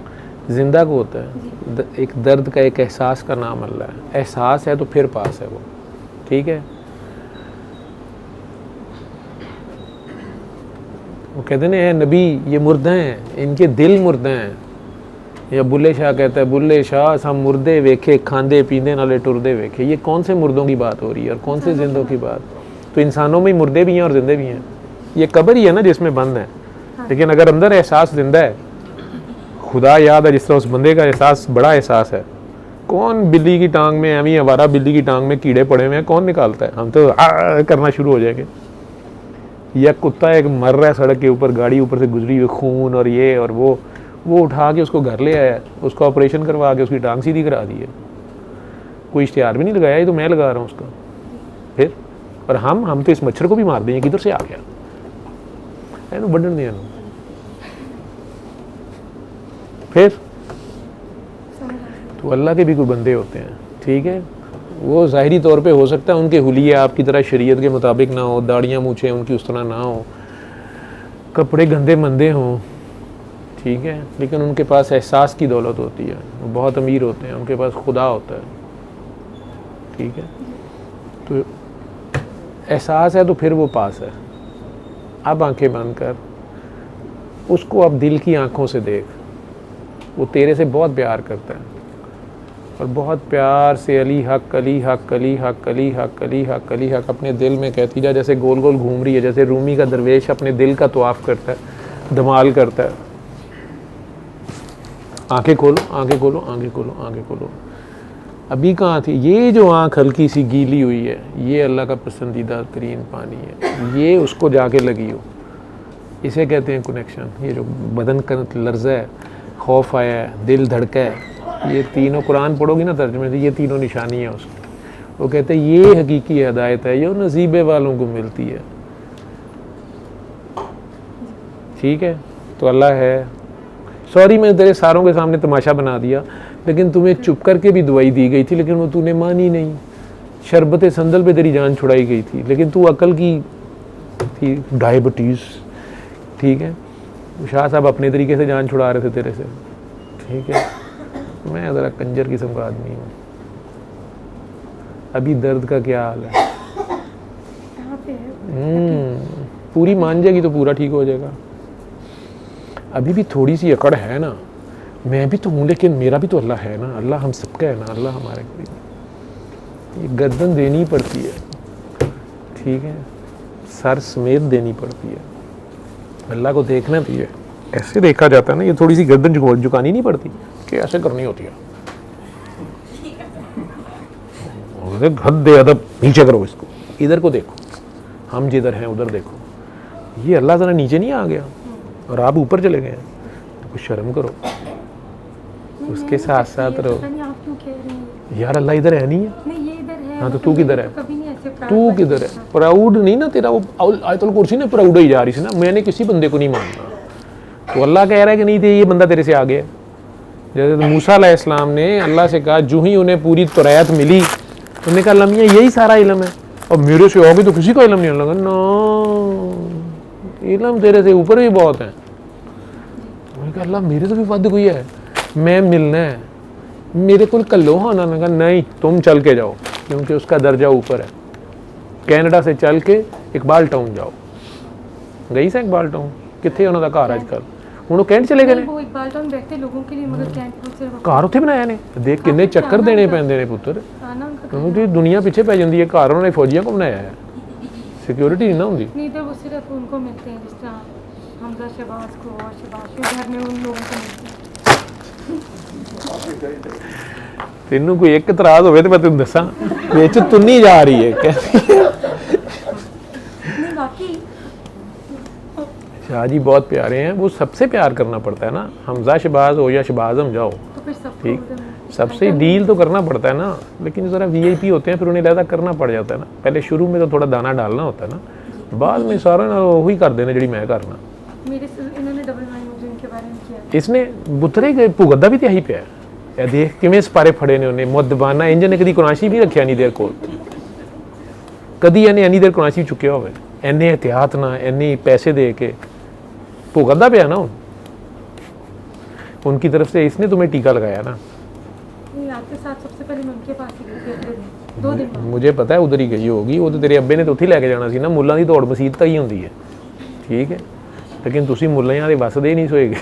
S2: जिंदा को होता है। एक दर्द का, एक एहसास का नाम अल्लाह है। एहसास है तो फिर पास है वो, ठीक है। वो कहते हैं नबी ये मुर्दे हैं, इनके दिल मुर्दे हैं। या बुल्ले शाह कहता है, बुल्ले शाह हम मुर्दे वेखे, खांदे पींदे नाले टुरदे वेखे। ये कौन से मुर्दों की बात हो रही है और कौन से जिंदों की बात? तो इंसानों में मुर्दे भी हैं और जिंदे भी हैं। ये कब्र ही है ना जिसमें बंद है, लेकिन अगर अंदर एहसास जिंदा है, खुदा याद है, जिस तरह उस बंदे का एहसास बड़ा एहसास है। कौन बिल्ली की टांग में, अभी हमारा बिल्ली की टांग में कीड़े पड़े हुए हैं, कौन निकालता है? हम तो करना शुरू हो जाएंगे। या कुत्ता एक मर रहा है सड़क के ऊपर, गाड़ी ऊपर से गुजरी हुई, खून और ये और वो उठा के उसको घर ले आया, उसको ऑपरेशन करवा के उसकी टांग सीधी करा दी है। कोई इश्तिहार भी नहीं लगाया, ये तो मैं लगा रहा हूँ उसका। फिर और हम तो इस मच्छर को भी मार देंगे, किधर से आ गया एनू बढ़न दिया। फिर तो अल्लाह के भी कोई बंदे होते हैं, ठीक है। वो ज़ाहिरी तौर पे हो सकता है उनके हुलिये आपकी तरह शरीयत के मुताबिक ना हो, दाढ़ियाँ मूछें उनकी उस तरह ना हो, कपड़े गंदे मंदे हों, ठीक है, लेकिन उनके पास एहसास की दौलत होती है। वो बहुत अमीर होते हैं, उनके पास खुदा होता है, ठीक है। तो एहसास है तो फिर वो पास है। अब आंखें बंद कर, उसको अब दिल की आंखों से देख। वो तेरे से बहुत प्यार करता है और बहुत प्यार से अली हक अली हक अली हक अली हक अली हक अली हक अपने दिल में कहती जा, जैसे गोल गोल घूम रही है, जैसे रूमी का दरवेश अपने दिल का तवाफ करता है, धमाल करता है। आंखें खोलो, आंखें खोलो, आंखें खोलो, आंखें खोलो। अभी कहाँ थी? ये जो आँख हल्की सी गीली हुई है, ये अल्लाह का पसंदीदा तरीन पानी है, ये उसको जाके लगी हो, इसे कहते हैं कनेक्शन। ये जो बदन का लर्जा है, खौफ आया है, दिल धड़का है, ये तीनों कुरान पढ़ोगी ना तर्जुमे से, ये तीनों निशानी है उसकी। वो कहते हैं ये हकीकी हिदायत है, ये नसीबे वालों को मिलती है। ठीक है, तो अल्लाह है। सॉरी मैं तेरे सारों के सामने तमाशा बना दिया, लेकिन तुम्हें चुप करके भी दुआई दी गई थी, लेकिन वो तूने मानी नहीं। शरबत संदल पे तेरी जान छुड़ाई गई थी, लेकिन तू अकल की थी, डायबिटीज़, ठीक है। शाह साहब अपने तरीके से जान छुड़ा रहे थे तेरे से, ठीक है। मैं ज़रा कंजर किस्म का आदमी हूँ। अभी दर्द का क्या हाल है?
S3: यहाँ पे है।
S2: पूरी मान जाएगी तो पूरा ठीक हो जाएगा। अभी भी थोड़ी सी अकड़ है ना, मैं भी तो हूँ, लेकिन मेरा भी तो अल्लाह है ना, अल्लाह हम सबका है ना, अल्लाह हमारे को ये गर्दन देनी पड़ती है, ठीक है, सर समेत देनी पड़ती है। अल्लाह को देखना भी है, ऐसे देखा जाता है ना, ये थोड़ी सी गर्दन झुकानी नहीं पड़ती कि ऐसे करनी होती है। हद दे अदब, नीचे करो इसको, इधर को देखो, हम जिधर हैं उधर देखो। ये अल्लाह ज़रा नीचे नहीं आ गया और आप ऊपर चले गए हैं, तो कुछ शर्म करो, उसके साथ साथ रहो।
S3: पता नहीं आप क्यों कह रही हैं?
S2: यार अल्लाह इधर है नहीं है?
S3: नहीं ये इधर है।
S2: हाँ, तो तू किधर है?
S3: कभी नहीं ऐसे प्राउड
S2: तू किधर है? प्राउड नहीं ना तेरा, वो आयतुल कुर्सी ने प्राउड ही जा रही थी ना, मैंने किसी बंदे को नहीं मानना, तो अल्लाह कह रहा है कि नहीं थे ये बंदा तेरे से आ गया। जैसे मूसा अलैहिस्सलाम ने अल्लाह से कहा, जो ही उन्हें पूरी तौरात मिली, उन्होंने कहा अल्लाह मियां यही सारा इल्म है, और मेरे से होगी तो किसी को इल्म नहीं लगा ना, इल्म तेरे से ऊपर भी बहुत है। मैंने कहा अल्लाह मेरे तो भी वध कोई है, मैं मिलना है, मेरे को कल्लो होना। मैं कहा नहीं, तुम चल के जाओ, क्योंकि उसका दर्जा ऊपर है। कनाडा से चल के इकबाल टाउन जाओ। गई से इकबाल टाउन कितने उन्होंने घर अजकल हूँ कैंट चले गए
S3: वो इकबाल टाउन बैठते लोगों के लिए, मगर कैंट बहुत से
S2: घर उत्थे बनाया ने, देख किन्ने चक्कर देने पैंदे ने पुत्तर,
S3: आना उनका
S2: क्योंकि दुनिया पीछे पै जाती है। घर उन्होंने फौजियों को बनाया है, सिक्योरिटी नहीं ना होंगी।
S3: नहीं, इधर वो सिर्फ उनको मिलते हैं, जिस तरह हमजा शहबाज को और शहबाज के घर में उन लोगों को मिलते हैं।
S2: तेनू कोई एक इतराज होवे तो मैं तेन दसा, विच तुन्नी जा रही है कहती है।
S3: नहीं वाकई
S2: शाह जी बहुत प्यारे हैं, वो सबसे प्यार करना पड़ता है ना, हमजा शहबाज हो या शहबाज हम जाओ,
S3: तो फिर सबको
S2: ठीक,
S3: उधर
S2: सबसे डील तो करना पड़ता है ना, लेकिन ज़रा वीआईपी होते हैं फिर उन्हें ज़्यादा करना पड़ जाता है ना। पहले शुरू में तो थोड़ा दाना डालना होता है ना, बाद में सारा ना वही कर देना जी मैं करना।
S3: मेरे से इन्होंने डबल माइंड मुझे इनके बारे में किया।
S2: इसने बुतरे गए भुगतदा भी तो यही पे है, देख किवें सपारे फड़े ने उन्हें, मुद्दबाना इंज ने कदी कुराशी भी रखिया नहीं देर कोल, कदी इन्हें इन्नी देर कुराशी चुकिया होवे, इन्ने एहतियात ना, इन्ने पैसे दे के भुगतदा पे है ना उनकी तरफ से। इसने तुम्हें टीका लगाया ना।
S3: नहीं, आपके साथ सबसे पहले मैं उनके पास ही गई थी 2 दिन बाद।
S2: मुझे पता है उधर ही गई होगी, वो तो तेरे अब्बे ने तो उत्थे लैके जाना सी ना, मुल्लां दी दौड़ मसीत तक ही होंदी है, ठीक है, लेकिन तुसी मुल्लां दे वसदे ही नहीं सोएगे।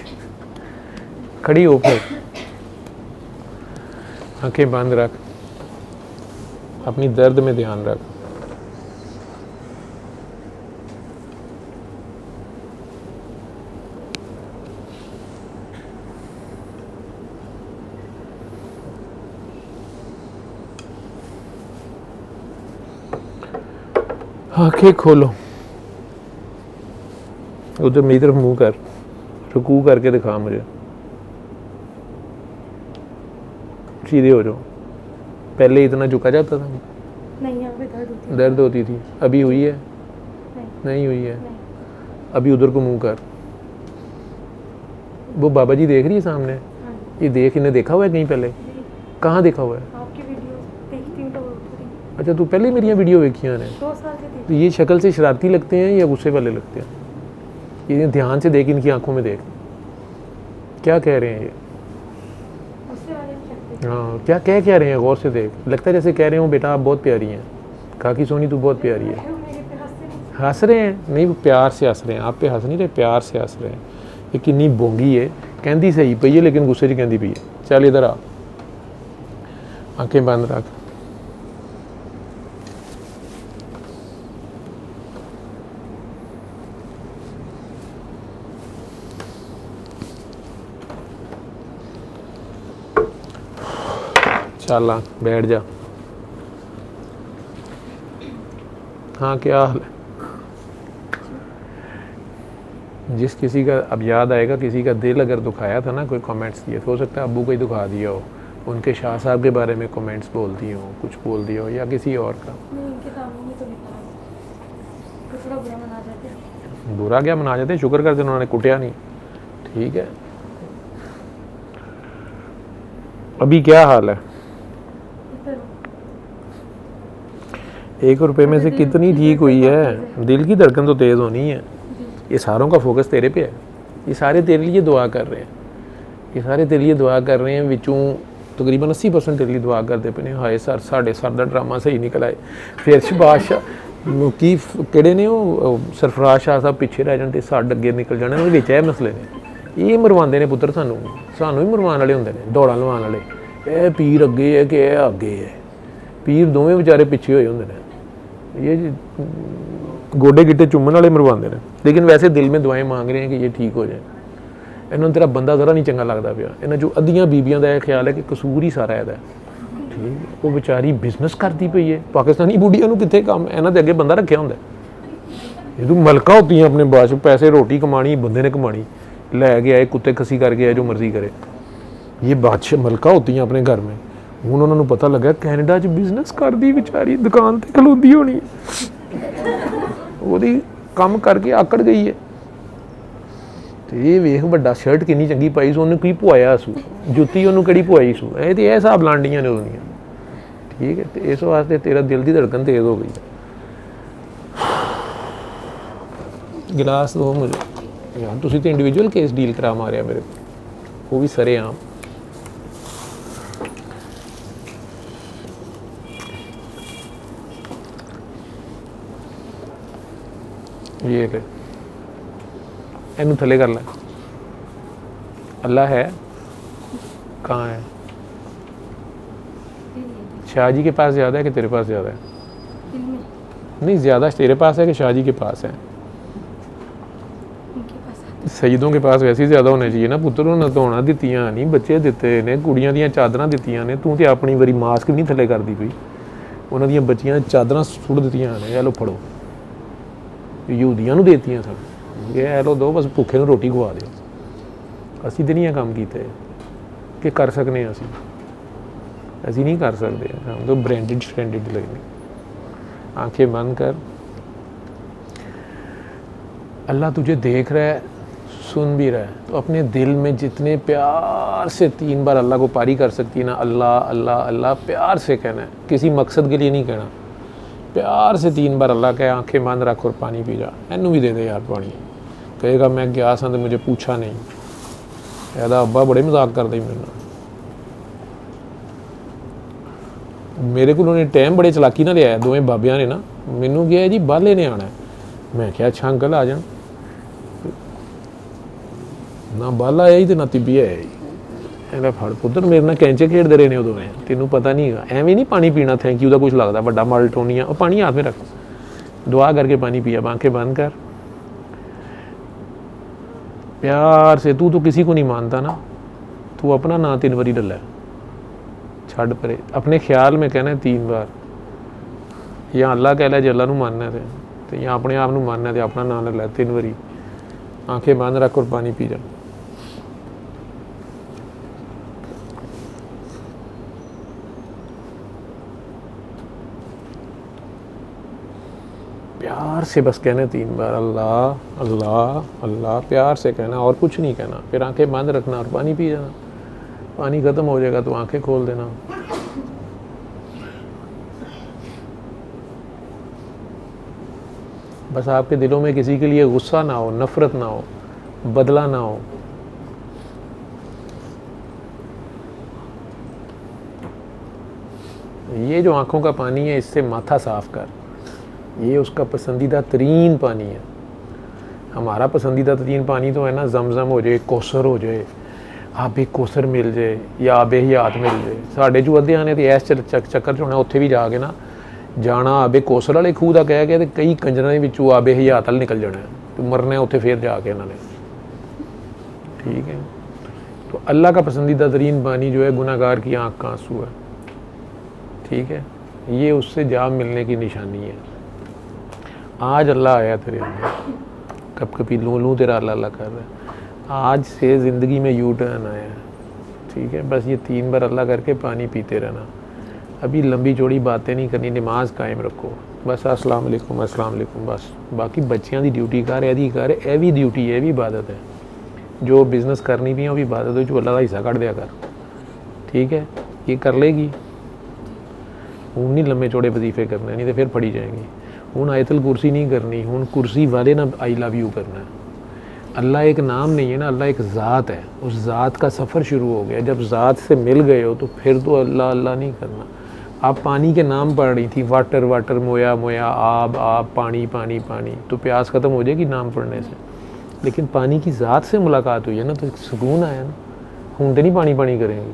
S2: खड़ी हो फिर, आंखें बंद रख, अपनी दर्द में ध्यान रख। आंखें खोलो, उधर मेरी तरफ मुंह कर, रुकू करके दिखा मुझे, सीधे हो जाओ। पहले इतना झुका जाता था?
S3: नहीं, यहाँ पे
S2: दर्द होती थी, अभी हुई है? नहीं हुई है। अभी उधर को मुंह कर। वो बाबा जी देख रही है सामने? ये देख, इन्हें देखा हुआ है कहीं पहले? कहाँ देखा हुआ है?
S3: आपकी वीडियो देखती हूँ तो थोड़ी।
S2: अच्छा, तू पहले मेरी वीडियो देखी ने?
S3: 2 साल से
S2: तो ये शक्ल से शरारती लगते हैं या गुस्से वाले लगते हैं? ये ध्यान से देख, इनकी आंखों में देख, क्या कह रहे हैं ये?
S3: गुस्से वाले नहीं लगते।
S2: हाँ, क्या कह रहे हैं, गौर से देख। लगता है जैसे कह रहे हो बेटा आप बहुत प्यारी हैं, खाकी सोनी तू बहुत प्यारी है।
S3: मेरे पे हंसते नहीं।
S2: हंस रहे हैं? नहीं, वो प्यार से हंस रहे हैं, आप पे हंस नहीं रहे, प्यार से हंस रहे हैं। ये किन्नी बोंगी है, कहती सही पई है लेकिन गुस्से च कहती पई है। चल इधर आ, आंखें बंद रख। चल आ, बैठ जा। हाँ, क्या हाल है? जिस किसी का अब याद आएगा, किसी का दिल अगर दुखाया था ना, कोई कमेंट्स दिए, तो हो सकता है अब्बू को ही दुखा दिया हो, उनके शाह साहब के बारे में कमेंट्स बोल दिए हो, कुछ बोल दिया हो, या किसी और का।
S3: नहीं, इनके सामने नहीं तो लिखा है, तो थोड़ा बुरा मना जाते हैं।
S2: बुरा क्या मना जाते, शुक्र करते उन्होंने कुटिया नहीं, ठीक है। अभी क्या हाल है? 1 रुपए में से कितनी ठीक हुई है? दिल की धड़कन तो तेज़ होनी है। ये सारों का फोकस तेरे पे है, ये सारे तेरे लिए दुआ कर रहे हैं, ये सारे तेरे लिए दुआ कर रहे हैं। विचों तकरीबन 80% तेरे लिए दुआ करते पे ने, हाय सर साढ़े सर का ड्रामा सही निकल आए। फिर बादशाह की किहड़े ने वो सरफराज शाह साहब पिछे रह जाते, सड अगे निकल जाने, उहदे विच ਇਹ मसले ने। ये मरवाते हैं पुत्र, सानू ही मरवाने वाले होंगे ने, दौड़ा लवाने वाले। ये पीर अगे है कि यह अगे है, पीर दोवें बेचारे पिछे होए होंगे ने, ये गोडे गिट्टे चुम्मन वाले मरवाते हैं। लेकिन वैसे दिल में दुआएं मांग रहे हैं कि ये ठीक हो जाए। इन्होंने तेरा बंदा ज़रा नहीं चंगा लगता पाया। इन्होंने जो अद्धियां बीबियां का यह ख्याल है कि कसूर ही सारा है, ठीक। वो बेचारी बिजनेस करती पई है, पाकिस्तानी बुढ़िया नूं कित्थे काम, इन्हां दे अगे बंदा रखिया हुंदा। ये तू मलका होती हैं अपने बाश, पैसे रोटी कमानी बंदे ने कमानी, लै के आए कुत्ते खसी करके आए, जो मर्जी करे। ये बादशाह मलका होती हैं अपने घर में। हुण उन्होंने पता लगा कैनेडा च बिजनेस करती बेचारी, दुकान ते खलोंदी होनी, ਉਹਦੀ ਕੰਮ करके आकड़ गई है। तो ये वेख ਵੱਡਾ शर्ट किन्नी चंगी पाई सू, ਉਹਨੂੰ ਕੀ ਪਵਾਇਆ ਸੂ, ਜੁੱਤੀ ਉਹਨੂੰ ਕਿਹੜੀ ਪਵਾਈ ਸੂ। ਇਹ ਤੇ ਇਹ ਹਿਸਾਬ ਲਾਂਡੀਆਂ ਨੇ ਉਹਦੀਆਂ, ठीक है। तो इस वास्ते तेरा दिल की धड़कन तेज़ हो गई। गिलास दो मुझे यार, तुसी तो इंडिविजुअल केस डील करा मारिया मेरे, वो भी सरेआम। ये ले, इनू थले कर लै। अल्लाह है कहाँ है? शाह जी के पास ज़्यादा है कि तेरे पास ज़्यादा है? नहीं, ज़्यादा तेरे पास है कि शाह जी के पास है? सईदों के पास वैसे ही ज़्यादा होने चाहिए ना पुत्र। उन्हें धोना दित्तियां नहीं, बच्चे दिते ने, कुड़ियां दियां चादरां दित्तियां ने, तू तो अपनी वारी मास्क नहीं थले करती पई। उन्हों दियां बच्चियां चादरां सुट दित्तियां ने, लो फड़ो, यहूदियां नूं देतियां सन, ये लो दो, बस भुखे नूं रोटी खवा दो। असीं ते नहीं काम कीते कि कर सकने, असीं नहीं कर सकते, हम तो ब्रांडेड लगने। आंखें बंद कर, अल्लाह तुझे देख रहा है, सुन भी रहा है। तो अपने दिल में जितने प्यार से 3 बार अल्लाह को पारी कर सकती है ना, अल्लाह अल्लाह अल्लाह प्यार से कहना है, किसी मकसद के लिए नहीं कहना। प्यार से 3 बार अल्लाह कहे, आंखें बंद रख और पानी पी जा। इनू भी दे दे यार पानी। कहेगा मैं गया सा तो मुझे पूछा नहीं। ऐदा अब्बा बड़े मजाक करते मेरे नाल, मेरे को उन्होंने टाइम बड़े चलाकी ना लिया, दोवें बाबियां ने ना, मैनू कहा जी बाले ने आना है। मैं क्या अच्छा अंकल आ जान, ना बाला आया ही तो ना तिब्बी आया ही। कहना फड़ पुत्र, मेरे नाल कैंचे खेडते रहे ने उदों, तेनों पता नहीं है एवं नहीं पानी पीना, थैंक यू का कुछ लगता बड़ा माल्टोनिया। और पानी हाथ में रख, दुआ करके पानी पिया, आंखें बंद कर, प्यार से। तू तो किसी को नहीं मानता ना, तू अपना ना 3 बारी डला, छड़ परे। अपने ख्याल में कहना 3 बार, या अल्लाह कह लै जे अल्लाह नूं मानना है, तो या अपने आप नूं मानना है तो अपना नाम लै 3 बारी। आंखें बंद रख और पानी पी जा। प्यार से बस कहना 3 बार, अल्लाह अल्लाह अल्लाह, प्यार से कहना और कुछ नहीं कहना। फिर आंखें बंद रखना और पानी पी जाना। पानी ख़त्म हो जाएगा तो आंखें खोल देना। बस आपके दिलों में किसी के लिए गुस्सा ना हो, नफ़रत ना हो, बदला ना हो। ये जो आँखों का पानी है, इससे माथा साफ कर। ये उसका पसंदीदा तरीन पानी है। हमारा पसंदीदा तरीन पानी तो है ना, जमजम हो जाए, कौसर हो जाए, आबे कौसर मिल जाए या आबे हयात मिल जाए। साढ़े जो अद्धियां ने तो इस चक्कर च होना, उत्थे भी जाके ना जाना आबे कौसर वाले खूह का कह के, कई कंजरां दे विचों आबे हयात वाल निकल जाना, तो मरना उत्थे फिर जाके इन्होंने, ठीक है। तो अल्लाह का पसंदीदा तरीन पानी जो है, गुनाहगार की आँख का आंसू है, ठीक है। ये उससे जा मिलने की निशानी है। आज अल्लाह आया तेरे अंदर, कब कभी लूँ लूँ तेरा अल्लाह अल्लाह कर रहा है। आज से ज़िंदगी में यू टर्न आया है, ठीक है। बस ये 3 बार अल्लाह करके पानी पीते रहना। अभी लंबी चौड़ी बातें नहीं करनी, नमाज कायम रखो बस। अस्सलाम वालेकुम बस। बाकी बच्चों की ड्यूटी कर, यही कर, यह भी ड्यूटी है, यह भी इबादत है। जो बिजनेस करनी भी है वो भी इबादत है, जो अल्लाह का हिस्सा कट दिया कर, ठीक है। ये कर लेगी। हूँ नहीं लम्बे चौड़े वजीफे करने, नहीं तो फिर फड़ी जाएंगी। हूँ आयतल कुर्सी नहीं करनी, हूँ कुर्सी वाले ना आई लव यू करना है। अल्लाह एक नाम नहीं है ना, अल्लाह एक ज़ात है। उस ज़ात का सफ़र शुरू हो गया। जब ज़ात से मिल गए हो तो फिर तो अल्लाह अल्लाह नहीं करना। आप पानी के नाम पढ़ रही थी, वाटर वाटर, मोया मोया, आब आब, पानी पानी पानी, तो प्यास ख़त्म हो जाएगी नाम पढ़ने से। लेकिन पानी की ज़ात से मुलाकात हुई है ना, तो एक सुकून आया ना। हूँ तो नहीं पानी पानी करेंगी,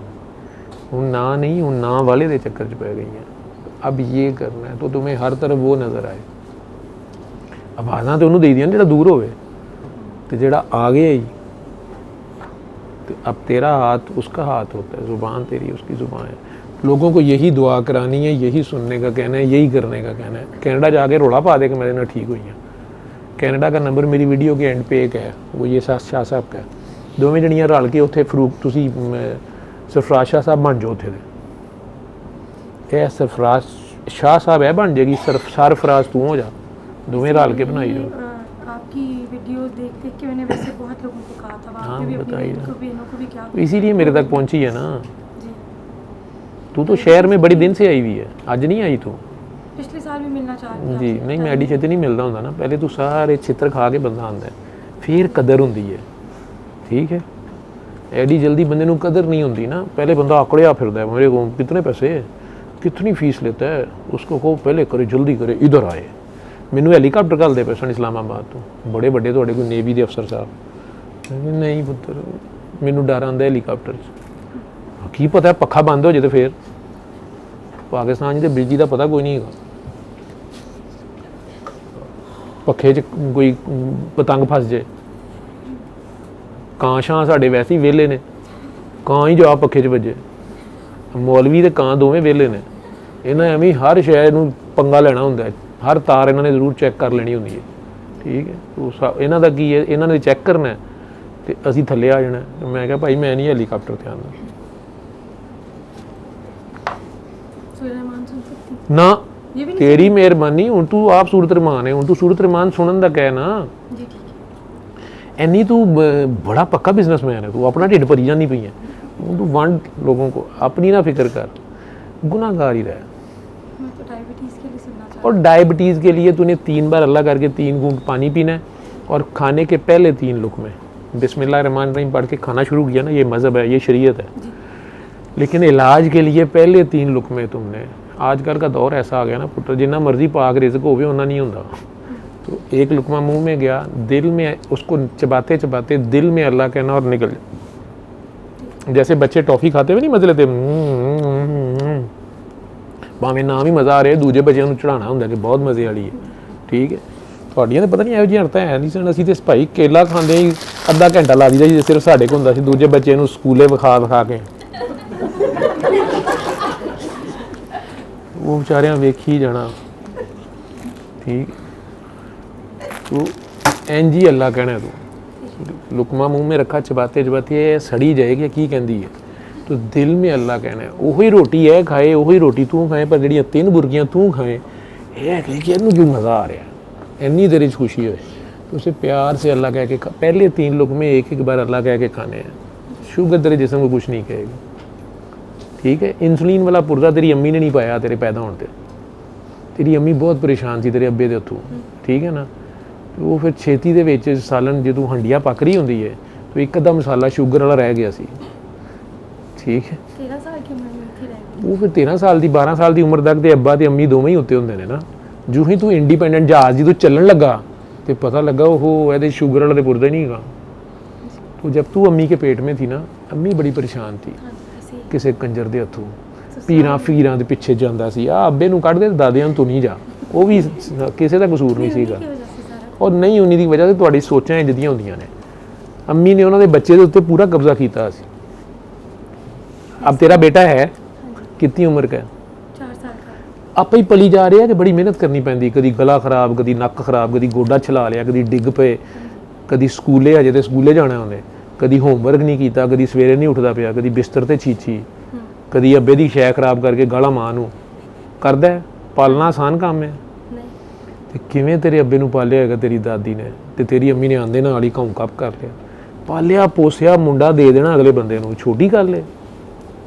S2: हूँ ना नहीं, हूँ ना वाले दे चक्कर च पै गई हैं। अब ये करना है तो तुम्हें हर तरफ वो नज़र आए। आवाज़ां तो उन्होंने दे दियां जो दूर होवे, तो जेड़ा आ गया ही, तो अब तेरा हाथ उसका हाथ होता है, ज़ुबान तेरी उसकी ज़ुबान है। लोगों को यही दुआ करानी है, यही सुनने का कहना है, यही करने का कहना है। कनाडा जाके रोला पा दे कि मेरे ना ठीक हुई है। कनाडा का नंबर मेरी वीडियो के एंड पे एक है, वो ये शाह साहब का है। दोवें जणियां रल के उत्थे फरूक तुसी सरफराज शाह साहब बन जाओ। उत्थे दे सरफराज शाह साहब है बन जाएगी, सरफराज तू हो जा। दोवें रल के बनाई जाओ।
S3: आपकी वीडियो देख के मैंने वैसे बहुत लोगों को कहा था,
S2: हाँ,
S3: आपने भी अपनी
S2: बताइए
S3: बहन को को भी क्या
S2: इसीलिए मेरे तक पहुंची है ना।
S3: जी।
S2: तू तो शहर में बड़ी दिन से आई हुई है, आज नहीं आई तू।
S3: पिछले साल भी मिलना चाह रही
S2: जी नहीं, मैं एडी छेती नहीं मिलता होंदा ना। पहले तू सारे चित्र खा के बंदा आंदा है, फिर कदर होंदी है, ठीक है। एडी जल्दी बंदे नू कदर नहीं होंदी ना। पहले बंदा आकड़िया फिरदा है, मेरे को कितने पैसे, कितनी फीस लेता है, उसको कहो पहले करे, जल्दी करे, इधर आए। मैनू हैलीकाप्टर घलते पे सन इस्लामाबाद तो, बड़े बड़े तुहाडे कोई नेवी के अफसर साहब। नहीं पुत्तर, मैनू डर आंदा हैलीकाप्टर च, की पता पक्खा बंद हो जाए तो फिर पाकिस्तान च बिजली का पता कोई नहीं है। पखे च कोई पतंग फस जाए, ਕਾਂ ਛਾਂ ਸਾਡੇ वैसे ही वेले ने, ਕਾਂ ही जा पखे च वजे। मौलवी ते ਕਾਂ दोवें वेले ने। इन्हें एवं हर शहर नूं पंगा लेना हुंदा है, हर तार इन्होंने जरूर चैक कर लेनी होंदी है, ठीक है। तो इन्हों का की है, इन्होंने चैक करना है तो असीं थल्ले आ जाना। मैं कहा भाई मैं नहीं हैलीकाप्टर ते आंदा ना, तेरी मेहरबानी। हुण तू आप सूरत रहमान है, हुण तू सूरत रहमान सुनन दा कह ना। इन्नी तू बड़ा पक्का बिजनेसमैन है, तू अपना ढिड भरी जानी पई है। तू वंड लोगों को, अपनी ना फिक्र कर, गुनाहगार ही रह। और डायबिटीज़ के लिए तूने 3 बार अल्लाह करके 3 घूंट पानी पीना है, और खाने के पहले 3 लुक़मे बिस्मिल्लाहिर्रहमानिर्रहीम पढ़ के खाना शुरू किया ना। ये मज़हब है, ये शरीयत है। लेकिन इलाज के लिए पहले 3 लुक़मे तुमने, आजकल का दौर ऐसा आ गया ना पुत्र, जिन्ना मर्जी पाक रिज़्क होवे उन्ना नहीं होंदा। तो एक लुक़मा मुँह में गया, दिल में उसको चबाते चबाते दिल में अल्लाह कहना और निकल जाए। जैसे बच्चे टॉफ़ी खाते हुए नहीं मज़े लेते, भावें नाम ही मज़ा आ रहा है, दूजे बच्चों को चढ़ाना होंगे कि बहुत मज़े वाली है, ठीक है। थोड़ियां तो पता नहीं यही हरकतां है नहीं सन। असीं ते भाई केला खांदे ही अद्धा घंटा ला दीदा जी, सिर्फ साढ़े को हुंदा सी, दूजे बच्चे नूं स्कूले विखा के वो बेचारियां वेखी जाना, ठीक। तो इंज ही अल्लाह कहना तू लुकमा मुँह में रखा, चबाते चबाते सड़ी जाएगी की कहती है, तो दिल में अल्लाह कहना है। वही रोटी है खाए, वही रोटी तू खाए, पर जड़ियाँ 3 बुर्गियाँ तू खाए, ये कि इनू क्यों मज़ा आ रहा है, इन्नी तेरे खुशी हो, तो उसे प्यार से अल्लाह कह के पहले 3 लुकमे एक बार अल्लाह कह के खाने हैं। शुगर तेरे जिस्म को कुछ नहीं कहेगी, ठीक है। इंसुलिन वाला पुर्जा तेरी अम्मी ने नहीं पाया तेरे पैदा होने, तेरी अम्मी बहुत परेशान थी तेरे अब्बे दे हथों, ठीक है ना। तो वो फिर छेती दे विच सालन जो हंडिया पक रही होंदी है, तो एक अद्धा मसाला शुगर वाला रह गया सी, ठीक है।
S3: 13 साल की उम्र में थी रह
S2: वो फिर 13 साल की 12 साल की उम्र तक तो अब्बा तो अम्मी दोवें ही उत्ते होंदे ने ना। जो ही तू इंडिपेंडेंट जहाज जी तू चलन लगा तो पता लगा वो ये शुगर वाला तो पुरदा ही नहीं गा। तो जब तू अम्मी के पेट में थी ना, अम्मी बड़ी परेशान थी, किसी कंजर के हथों पीरां फकीरां के पिछे जाता सी, आ अब्बे नूं कढ़ दे, दादियां नूं तू नहीं जा, वो भी किसी का कसूर नहीं सीगा। और नहीं उन्हीं की वजह से तुहाडी सोचां इंज दियां होंदियां ने। अम्मी ने उन्होंने बच्चे के उत्ते पूरा कब्जा किया सी। अब तेरा बेटा है कितनी उम्र का है?
S3: 4 साल का।
S2: आप ही पली जा रहे हैं कि बड़ी मेहनत करनी पैंदी, कभी गला खराब, कभी नक खराब, कभी गोडा छला लिया, कभी डिग पे, कभी स्कूले अजे तो स्कूले जाना उन्हें, कभी होमवर्क नहीं किया, कभी सवेरे नहीं उठता पाया, कभी बिस्तर ते चीची, कदी अब्बे दी शै खराब करके गाला मां नूं करदा है? पालना आसान काम है
S3: नहीं
S2: ते किवें तेरे अब्बे नूं पालिया होएगा तेरी दादी ने ते तेरी अम्मी ने आंदे नाल ही घौं कप कर लिया। पालिया पोसिया मुंडा दे देना अगले बंदे नूं, छोटी गल है।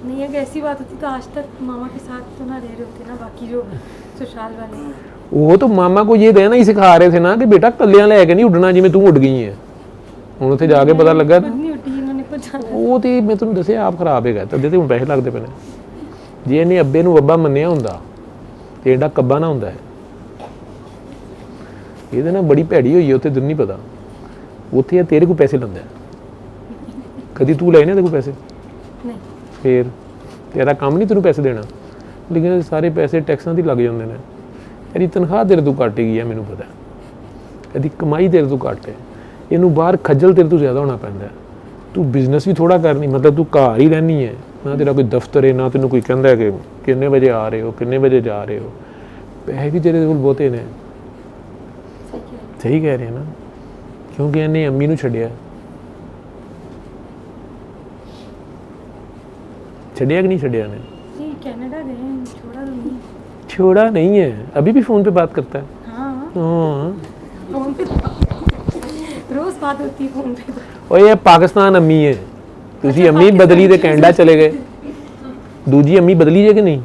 S3: नहीं, अगर ऐसी बात होती तो आज तक मामा के साथ तो ना रह रहे होते ना बाकी जो ससुराल वाले हैं।
S2: वो तो मामा को ये रहना ही सिखा रहे थे ना कि बेटा कलियां लैके नहीं उड्डना जिवें तू उड़ गई है। हुण उत्थे जाके पता लगा
S3: खुद नहीं उठी, इन्होंने खुद जाना।
S2: ਉਹ ਤੇ ਮੈਂ ਤੁਹਾਨੂੰ ਦੱਸਿਆ ਆਪ ਖਰਾਬ ਹੈਗਾ ਤਦੇ ਤੇ ਹੁਣ ਪੈਸੇ ਲੱਗਦੇ ਪਏ ਨੇ। ਜੇ ਇਹਨੇ ਅੱਬੇ ਨੂੰ ਅੱਬਾ ਮੰਨਿਆ ਹੁੰਦਾ ਤੇ ਇਹਦਾ ਕੱਬਾ ਨਾ ਹੁੰਦਾ ਹੈ। ਇਹਦੇ ਨਾਲ ਬੜੀ ਭੈੜੀ ਹੋਈ ਹੈ ਉੱਥੇ ਤੈਨੂੰ ਨਹੀਂ ਪਤਾ। ਉੱਥੇ ਇਹ ਤੇਰੇ ਕੋਲ ਪੈਸੇ ਲੈਂਦਾ ਕਦੀ ਤੂੰ ਲਏ ਨੇ ਇਹਦੇ ਕੋਲ ਪੈਸੇ?
S3: नहीं
S2: ਫੇਰ ਤੇਰਾ ਕੰਮ ਨਹੀਂ ਤੈਨੂੰ ਪੈਸੇ ਦੇਣਾ, ਲੇਕਿਨ ਸਾਰੇ ਪੈਸੇ ਟੈਕਸਾਂ ਦੀ ਲੱਗ ਜਾਂਦੇ ਨੇ। ਇਹਦੀ ਤਨਖਾਹ ਤੇਰੇ ਤੋਂ ਘੱਟ ਗਈ ਹੈ ਮੈਨੂੰ ਪਤਾ, ਇਹਦੀ ਕਮਾਈ ਤੇਰੇ ਤੋਂ ਘੱਟ ਹੈ, ਇਹਨੂੰ ਬਾਹਰ ਖੱਜਲ ਤੇਰੇ ਤੋਂ ਜ਼ਿਆਦਾ ਹੋਣਾ ਪੈਂਦਾ। ਤੂੰ ਬਿਜ਼ਨਸ ਵੀ ਥੋੜਾ ਕਰਨੀ, ਮਤਲਬ ਤੂੰ ਘਰ ਹੀ ਰਹਿਣੀ ਹੈ ਨਾ, ਤੇਰਾ ਕੋਈ ਦਫ਼ਤਰ ਹੈ ਨਾ, ਤੈਨੂੰ ਕੋਈ ਕਹਿੰਦਾ ਕਿ ਕਿੰਨੇ ਵਜੇ ਆ ਰਹੇ ਹੋ ਕਿੰਨੇ ਵਜੇ ਜਾ ਰਹੇ ਹੋ। ਪੈਸੇ ਵੀ ਤੇਰੇ ਕੋਲ ਬਹੁਤੇ ਨੇ। ਸਹੀ ਕਹਿ ਰਹੇ ਨਾ, ਕਿਉਂਕਿ ਇਹਨੇ ਅੰਮੀ ਨੂੰ ਛੱਡਿਆ। ਛੱਡਿਆ कि नहीं छड़िया ने?
S3: नहीं, कनाडा गए हैं, छोड़ा तो नहीं।
S2: छोड़ा नहीं है, अभी भी फ़ोन पे बात करता है।
S3: हाँ
S2: हाँ
S3: फोन पे रोज बात होती है फोन पे।
S2: और ये पाकिस्तान अम्मी है, तुसी अम्मी बदली ते कैनेडा चले गए, दूजी अम्मी बदली है कि नहीं?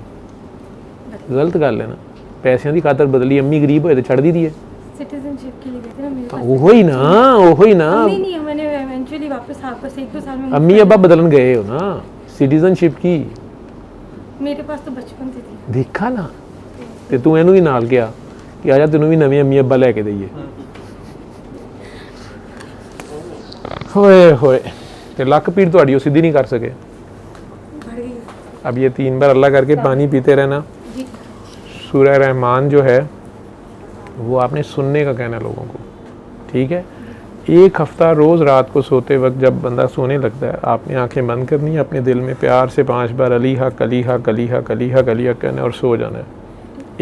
S2: गलत गल है ना, पैसों की खातर बदली। अम्मी गरीब होए तो छड़ दी है।
S3: सिटीजनशिप के लिए गए थे ना मेरे पास।
S2: ओहो ही ना, ओहो ही ना।
S3: नहीं नहीं, मैंने इवेंचुअली वापस आपस 1-2 साल में
S2: अम्मी अब्बा बदलन गए हो ना सिटीजनशिप की।
S3: मेरे पास तो बचपन से थी।
S2: देखा ना, ਤੇ ਤੂੰ ਇਹਨੂੰ ਵੀ ਨਾਲ ਕਿਹਾ ਕਿ ਆ ਜਾ ਤੈਨੂੰ ਵੀ ਨਵੀਂ ਅੰਮੀ ਅੱਬਾ ਲੈ ਕੇ ਦਈਏ। ਹੋਏ ਹੋਏ ਤੇ ਲੱਕ ਪੀੜ ਤੁਹਾਡੀ ਉਹ ਸਿੱਧੀ ਨਹੀਂ ਕਰ ਸਕੇ।
S3: बढ़ गई
S2: अब ये 3 बार अल्लाह करके पानी पीते रहना।
S3: जी।
S2: सूरह रहमान जो है वो आपने सुनने का कहना लोगों को, ठीक है? एक हफ्ता रोज़ रात को सोते वक्त जब बंदा सोने लगता है आपने आंखें बंद करनी है, अपने दिल में प्यार से 5 बार अली हक अली हक अली हक अली हक अली हक कहना और सो जाना है।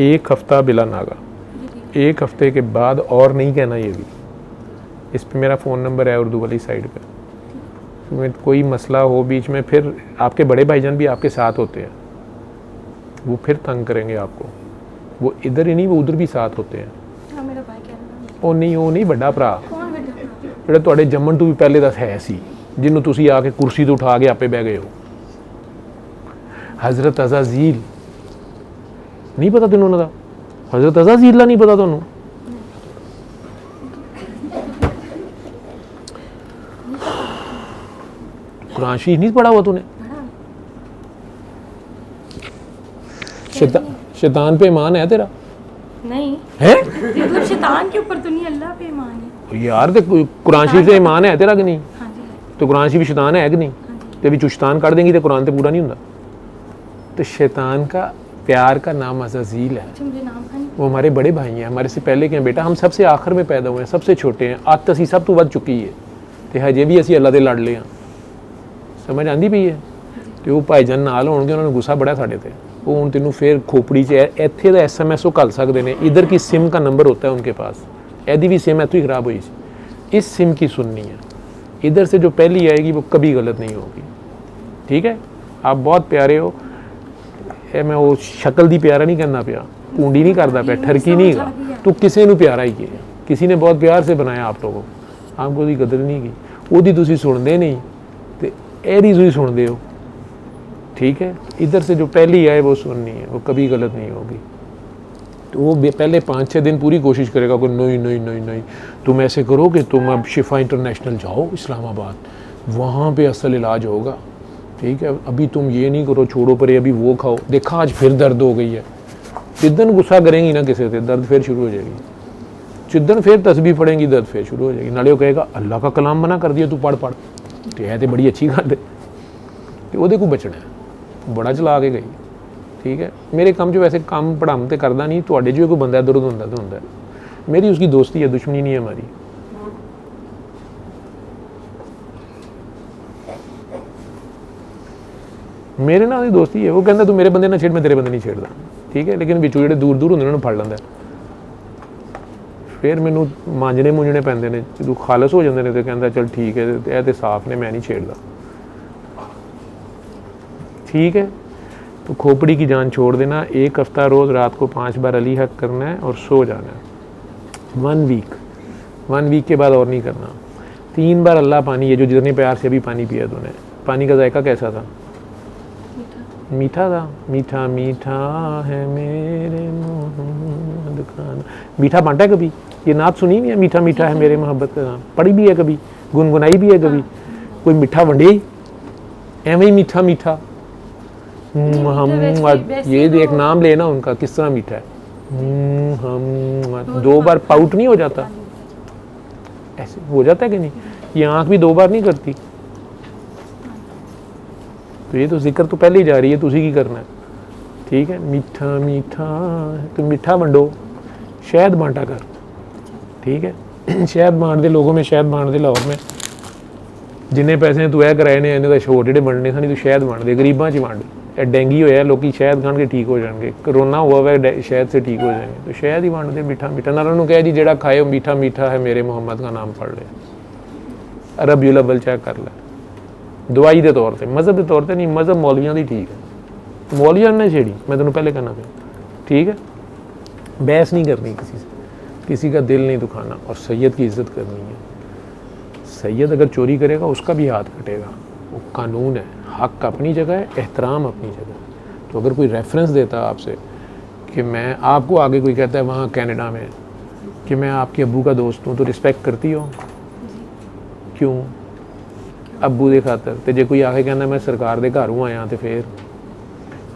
S2: 1 हफ्ता बिला नागा। 1 हफ्ते के बाद और नहीं कहना ये भी। इस पे मेरा फ़ोन नंबर है उर्दू वाली साइड पे। में कोई मसला हो बीच में, फिर आपके बड़े भाईजान भी आपके साथ होते हैं, वो फिर तंग करेंगे आपको। वो इधर ही नहीं, वो उधर भी साथ होते हैं।
S3: हाँ, मेरा भाई कनाडा में।
S2: ਉਹ ਨਹੀਂ ਵੱਡਾ ਭਰਾ
S3: कौन बेटा?
S2: ਜਿਹੜਾ ਤੁਹਾਡੇ ਜੰਮਣ ਤੋਂ ਵੀ ਪਹਿਲੇ ਦਾ ਹੈ ਸੀ, ਜਿਹਨੂੰ ਤੁਸੀਂ ਆ ਕੇ ਕੁਰਸੀ ਤੋਂ ਉਠਾ ਕੇ ਆਪੇ ਬਹਿ ਗਏ ਹੋ। ਹਜ਼ਰਤ ਅਜ਼ਾਜ਼ੀਲ ਨਹੀਂ ਪਤਾ ਤੈਨੂੰ ਉਹਨਾਂ ਦਾ? ਹਜ਼ਰਤ ਅਜ਼ਾਜ਼ੀਲ ਦਾ ਨਹੀਂ ਪਤਾ ਤੁਹਾਨੂੰ? कुरान शरीफ नहीं पढ़ा हुआ तूने? शैतान पे ईमान है तेरा?
S3: नहीं,
S2: है
S3: मतलब शैतान के ऊपर तो नहीं, अल्लाह पे ईमान है।
S2: यार ते कुरान शरीफ से ईमान है तेरा कि नहीं?
S3: हाँ जी है।
S2: तो कुरान शरीफ शैतान है कि नहीं?
S3: हाँ जी।
S2: ते भी शैतान काट देंगी तो कुरान तो पूरा नहीं होता। तो शैतान का प्यार का नाम अज़ाज़ील है।
S3: अच्छा, मुझे नाम का नहीं।
S2: वो हमारे बड़े भाई हैं, हमारे से पहले के हैं बेटा। हम सबसे आखिर में पैदा हुए हैं, सबसे छोटे हैं। आज तसी सब तो बच चुकी है तो हजे भी असी अल्लाह दे लाडले हैं। समझ आती पई है? तो वो भाईजान नाल होणगे, उन्होंने गुस्सा बड़ा साढ़े ते। वो हुण तैनूं फिर खोपड़ी च इत्थे दा SMS वो घल सकते हैं। इधर की सिम का नंबर होता है उनके पास। यदि भी सिम इत्थों ही ख़राब हुई सी, इस सिम की सुननी है। इधर से जो पहली आएगी वो कभी गलत नहीं होगी, ठीक है? आप बहुत प्यारे हो। मैं वो शक्ल दी प्यारा नहीं कहना पिया, पूंडी नहीं करता पिया, ठरकी नहीं गा। तू किसी नूं प्यारा ही किया, किसी ने बहुत प्यार से बनाया आप लोगों को, आपको उसकी कदर नहीं की। ਉਹਦੀ ਤੁਸੀਂ ਸੁਣਦੇ नहीं तो एरी ही सुनते हो, ठीक है? इधर से जो पहली आए वो सुननी है, वो कभी गलत नहीं होगी। तो वो पहले 5-6 दिन पूरी कोशिश करेगा कि नहीं नहीं नहीं नहीं तुम ऐसे करो कि तुम अब शिफा इंटरनेशनल जाओ इस्लामाबाद, वहाँ पे असल इलाज होगा, ठीक है? अभी तुम ये नहीं करो, छोड़ो पर अभी वो खाओ। देखा आज फिर दर्द हो गई है। जिद्दन गुस्सा करेंगी ना किसी से, दर्द फिर शुरू हो जाएगी। जिद्दन फिर तस्बीह पढ़ेंगी, दर्द फिर शुरू हो जाएगी। नाले वो कहेगा अल्लाह का कलाम मना कर दिया, तू पढ़ पढ़, तो है तो बड़ी अच्छी गल है। तो वो को बचना है, बड़ा चला के गई, ठीक है? मेरे काम जो वैसे काम पढ़ाम तो करता नहीं, तो जो कोई बंदा इधर उधर तो होंगे। मेरी उसकी दोस्ती है, दुश्मनी नहीं है हमारी। मेरे नाल दोस्ती है। वो कहता तू मेरे बंदे ना छेड़, मैं तेरे बंदे नहीं छेड़ता, ठीक है? लेकिन बिचू जो दूर दूर होंगे उन्होंने फड़ लेंदा, फिर मैनू मांजने मूंजने पैंदे ने। जो खालस हो जाते हैं तो कहता चल ठीक है, यह तो साफ ने, मैं नहीं छेड़ता, ठीक है? तो खोपड़ी की जान छोड़ देना, 1 हफ्ता रोज़ रात को 5 बार अली हक करना है और सो जाना है। 1 वीक के बाद और नहीं करना। 3 बार अल्लाह पानी, ये जो जितने प्यार से अभी पानी पिया तूने, पानी का जायका कैसा था? मीठा था। मीठा मीठा है मेरे मोहम्मद का नाम। मीठा बांटा है कभी? ये नात सुनी नहीं है, मीठा मीठा है मेरे मोहब्बत का नाम? पढ़ी भी है कभी? गुनगुनाई भी है कभी? कोई मिठा वंडे एवं ही मीठा मीठा मोहम्मद, ये देख नाम लेना उनका किस तरह मीठा है। मोहम्मद 2 बार पाउट नहीं हो जाता? ऐसे हो जाता है कि नहीं? ये आँख भी 2 बार नहीं करती। तो ये तो जिक्र तो पहले ही जा रही है, तो उसी की करना है। ठीक है, मीठा मीठा तो मीठा वंडो, शहद बांटा कर। ठीक है, शहद बांट दे, लोगों में शहद बांट दे। लाहौर में जिन्ने पैसे तू है कराए ने इन्हें तो छोटे जेडे बनने सन, तू शहद बांट दे, गरीबां च बांट दे। डेंगी होया लोग शहद खाण के ठीक हो जाएंगे, कोरोना हुआ वह शहद से ठीक हो जाएंगे, तो शहद ही बांट दे मीठा मीठा। ना उन्होंने कहा जी जेड़ा खाए मीठा मीठा है मेरे मोहम्मद का नाम पढ़ ले, रबीउल अव्वल चेक कर ले। दवाई के तौर पर, मजहब के तौर पर नहीं, मजहब मौलवियां दी ठीक है, मौलवियां ने छेड़ी, मैं तेन पहले कहना पिया। ठीक है, बहस नहीं करनी किसी से, किसी का दिल नहीं दुखाना, और सैयद की इज्जत करनी है। सैयद अगर चोरी करेगा उसका भी हाथ कटेगा, वो कानून है। हक अपनी जगह है, एहतराम अपनी जगह है। तो अगर कोई रेफरेंस देता है आपसे कि मैं आपको, आगे कोई कहता है वहाँ कनाडा में कि मैं आपके अब्बू का दोस्त हूँ, तो रिस्पेक्ट करती हो? क्यों? अब्बू दे खातर। तो जे कोई आके कहना मैं सरकार दे घर हूँ आया, तो फिर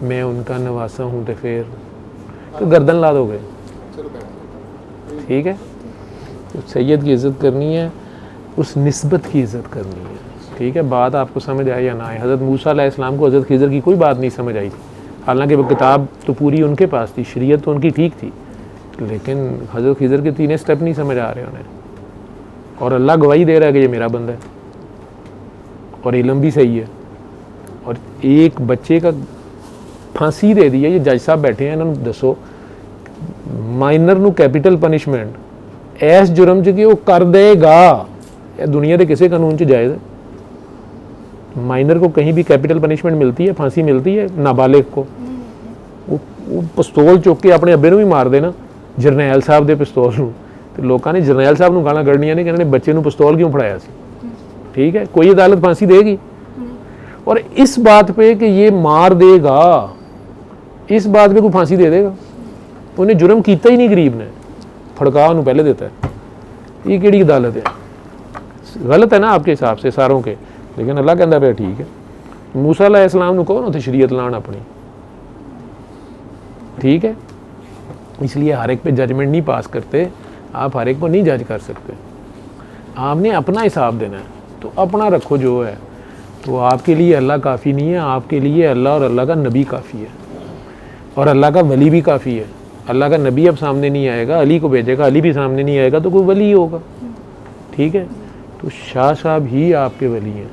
S2: मैं उनका नवासा हूँ, तो फिर तो गर्दन ला दोगे। ठीक है, तो सैयद की इज़्ज़त करनी है, उस निस्बत की इज़्ज़त करनी है। ठीक है, बात आपको समझ आए या ना आए। हज़रत मूसा अलैहिस्सलाम को हज़रत खिज़र की कोई बात नहीं समझ आई थी, हालांकि वो किताब तो पूरी उनके पास थी, शरीयत तो उनकी ठीक थी, लेकिन हज़रत खिज़र के 3 स्टेप नहीं समझ आ रहे उन्हें। और अल्लाह गवाही दे रहा है कि ये मेरा बंदा है, और इल्म भी सही है। और एक बच्चे का फांसी दे दी है, ये जज साहब बैठे हैं, इन्होंने दसो माइनर नू कैपिटल पनिशमेंट ऐस जुर्म च कि वो कर देगा, ये दुनिया के किसी कानून च जायज़ है? माइनर को कहीं भी कैपिटल पनिशमेंट मिलती है, फांसी मिलती है? नाबालिग को वो पिस्तौल चुक के अपने अब्बे नू भी मार देना, जरनैल साहब दे पिस्तौल नू, तो लोगों ने जरनैल साहब नू गालां कढ़नियां ने कि इन्होंने बच्चे नू पिस्तौल क्यों फड़ाया सी। ठीक है, कोई अदालत फांसी देगी? और इस बात पे कि ये मार देगा, इस बात पे कोई फांसी दे देगा? उन्हें जुर्म किया ही नहीं, गरीब ने फड़का उन्होंने पहले देता है। ये केड़ी अदालत है? गलत है ना आपके हिसाब से सारों के, लेकिन अल्लाह कहता पे ठीक है। मूसा अलैहिस्सलाम नू कहो ना तो शरीयत लान अपनी। ठीक है, इसलिए हर एक पे जजमेंट नहीं पास करते, आप हर एक को नहीं जज कर सकते, आपने अपना हिसाब देना है। तो अपना रखो जो है, तो आपके लिए अल्लाह काफ़ी नहीं है, आपके लिए अल्लाह और अल्लाह का नबी काफ़ी है, और अल्लाह का वली भी काफ़ी है। अल्लाह का नबी अब सामने नहीं आएगा, अली को भेजेगा, अली भी सामने नहीं आएगा, तो कोई वली होगा। ठीक है, तो शाह साहब ही आपके वली हैं।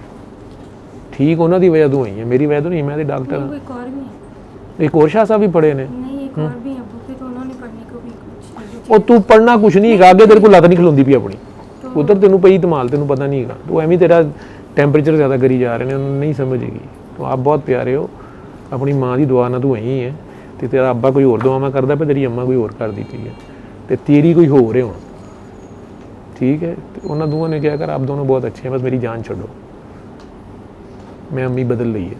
S2: ठीक होना दी वजह तो ही है, मेरी वजह तो नहीं, मैं तो डॉक्टर हूँ। एक और शाह साहब भी पढ़े ने, और तू पढ़ना कुछ नहीं, आगे तेरे को लत नहीं खलोंदी पी अपनी, उधर तेनों पई धमाल, तेनों पता नहीं है, तो एवं तेरा टैंपरेचर ज़्यादा करी जा रहे हैं, उन्होंने नहीं समझेगी। तो आप बहुत प्यारे हो, अपनी माँ की दुआ ना तू वहीं है, तो तेरा अब्बा कोई और दुआवां करता पे, तेरी अम्मा कोई और करती पई है, तो तेरी कोई हो रहे हो। ठीक है, तो उन्होंने दोनों ने क्या कर, आप दोनों बहुत अच्छे हैं, बस मेरी जान छोड़ो। मैं अम्मी बदल रही है,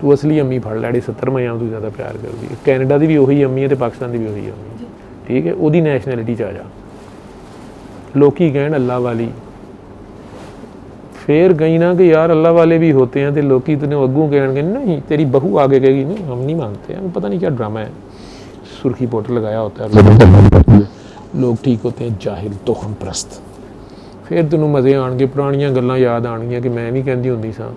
S2: तू असली अम्मी फड़ लै, 70 मईयां तू ज़्यादा प्यार कर दी। कैनेडा की भी उही अम्मी है, तो पाकिस्तान की भी उही अम्मी। ठीक है, उहदी नैशनैलिटी च आ जा। लोकी कहण अल्लाह वाली, फिर कहीं ना कि यार अल्लाह वाले भी होते हैं, तो लोकी तेने अगू कहेंगे नहीं, तेरी बहू आगे कहेगी नहीं हम नहीं मानते हैं, पता नहीं क्या ड्रामा है, सुर्खी पाउडर लगाया होता है, लोग ठीक होते हैं, जाहिल तोहम प्रस्त। फिर तेनों मज़े आएंगे, पुरानियां गल्लां याद आएंगियां कि मैं भी कहती होंदी सां,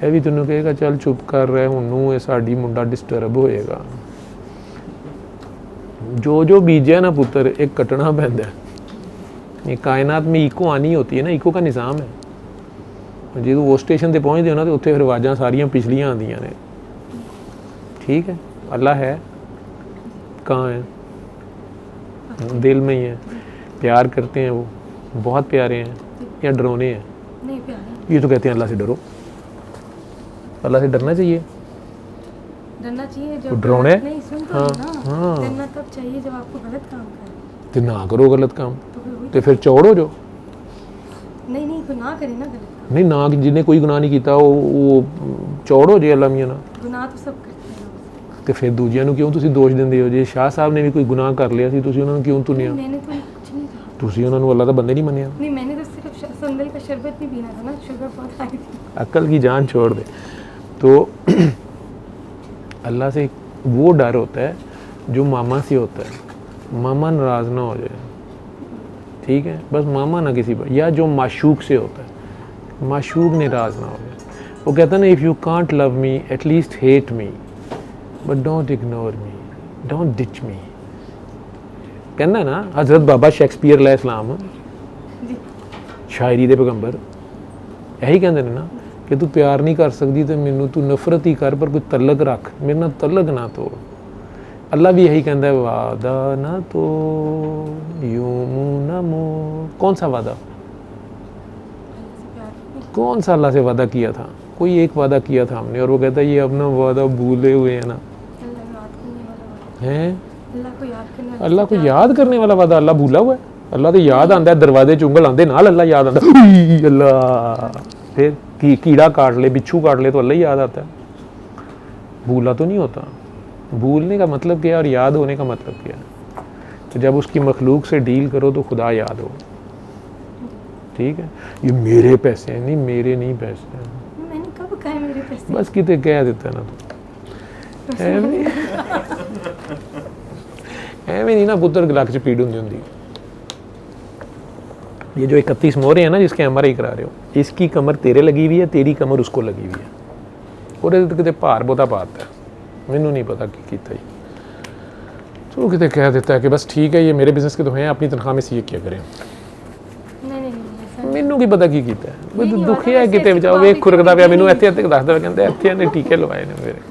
S2: यह भी तेनों कहेगा चल चुप कर रहा हुणू, साडी मुंडा डिस्टर्ब होएगा। जो जो बीजा ना पुत्र एक कटना पैंदा है। ये कायनात में इको आनी होती है ना, इको का निज़ाम है। जो वो स्टेशन पर पहुँचते हो ना, तो उत्थे फिर आवाज़ां सारियां पिछलियां आंदियां ने। ठीक है, अल्लाह है कहाँ है? दिल में ही है। प्यार करते हैं वो, बहुत प्यारे हैं या डरोने हैं?
S3: नहीं, प्यारे।
S2: ये तो कहते हैं अल्लाह से डरो, अल्लाह से डरना चाहिए।
S3: डरना चाहिए
S2: वो
S3: जब
S2: डराउना है?
S3: नहीं सुन तो
S2: हाँ,
S3: ना
S2: हाँ।
S3: डरना तब चाहिए जब आपको गलत काम करे
S2: तो ना करो गलत काम,
S3: तो फिर वही
S2: तो फिर चौड़ हो जाओ।
S3: नहीं नहीं तो ना करे ना गलत काम
S2: नहीं ना, जिन्हें कोई गुनाह नहीं किया वो चौड़ हो जाए अल्लाह मियां ना,
S3: गुनाह तो सब करते हैं
S2: ਤੇ ਫਿਰ ਦੂਜਿਆਂ ਨੂੰ ਕਿਉਂ ਤੁਸੀਂ ਦੋਸ਼ ਦਿੰਦੇ ਹੋ? ਜੇ ਸ਼ਾਹ ਸਾਹਿਬ ਨੇ ਵੀ ਕੋਈ ਗੁਨਾਹ ਕਰ ਲਿਆ ਸੀ, ਤੁਸੀਂ ਉਹਨਾਂ ਨੂੰ ਕਿਉਂ ਤੁੰਨਿਆ?
S3: मैंने तो कुछ नहीं कहा
S2: ਤੁਸੀਂ ਉਹਨਾਂ ਨੂੰ ਅੱਲਾ ਦਾ ਬੰਦੇ ਨਹੀਂ ਮੰਨਿਆ?
S3: नहीं मैंने तो सिर्फ संदल का शरबत नहीं पीना था ना शुगर बहुत आई थी
S2: अक्ल की जान छोड़ दे। तो अल्लाह से वो डर होता है जो मामा से होता है, मामा नाराज़ ना हो जाए, ठीक है, बस मामा ना किसी पर, या जो माशूक से होता है, माशूक नाराज़ ना हो जाए। वो कहता है ना, if you can't love me at least hate me but don't ignore me, don't ditch me. कहना है ना हज़रत बाबा शेक्सपीयर अलैहिस्सलाम
S3: जी
S2: शायरी दे पैगंबर यही कहते हैं ना कि तू प्यार नहीं कर सकती तो मैनू तू नफरत ही कर, पर कोई तलक रख, मेरे नाल तलक ना तोड़। अल्लाह भी यही कहता है, वादा ना तो यूं मुंह ना मोड़। कौन सा वादा? कौन सा अल्लाह से वादा किया था? कोई एक वादा किया था हमने, और वो कहता है ये अपना वादा भूले हुए हैं ना, हैं
S3: अल्लाह को याद करने
S2: अल्लाह को याद करने
S3: वाला
S2: वाला वादा अल्लाह भूला हुआ है? अल्लाह तो याद आंदा है, दरवाजे च उंगल आंदे नाल अल्लाह याद आंदा, उई अल्लाह। फिर कीड़ा काट ले, बिच्छू काट ले तो अल्लाह ही याद आता है, भूला तो नहीं होता। भूलने का मतलब क्या है और याद होने का मतलब क्या है? तो जब उसकी मखलूक से डील करो तो खुदा याद हो, ठीक है। ये मेरे पैसे हैं, नहीं मेरे नहीं पैसे हैं,
S3: मैंने कब कहा मेरे पैसे
S2: बस कितने कह देता है ना तू ਐਵੇਂ नहीं ना पुत्र गलक च पीड़ होंगी होंगी। ये जो 31 मोहरे हैं ना जिसके MRI करा रहे हो, इसकी कमर तेरे लगी हुई है, तेरी कमर उसको लगी हुई है, और कितने भार बहुता पाता है, मैनू नहीं पता की कीता ही। तो कितने कह देता है कि बस ठीक है ये मेरे बिजनेस के तो हैं, अपनी तनख्वाह में सी क्या करें,
S3: नहीं
S2: मैनू की पता की कीता है।
S3: नहीं, नहीं,
S2: दुखिया है
S3: वैसे
S2: किते
S3: ऐसी
S2: बचाओ,
S3: बात
S2: वे
S3: ही
S2: खुरकदा पिया,
S3: नहीं,
S2: मैनू
S3: नहीं।
S2: इत्थे इत्थे दसदा कहंदे इत्थे इन्हें टीके लवाए ने मेरे।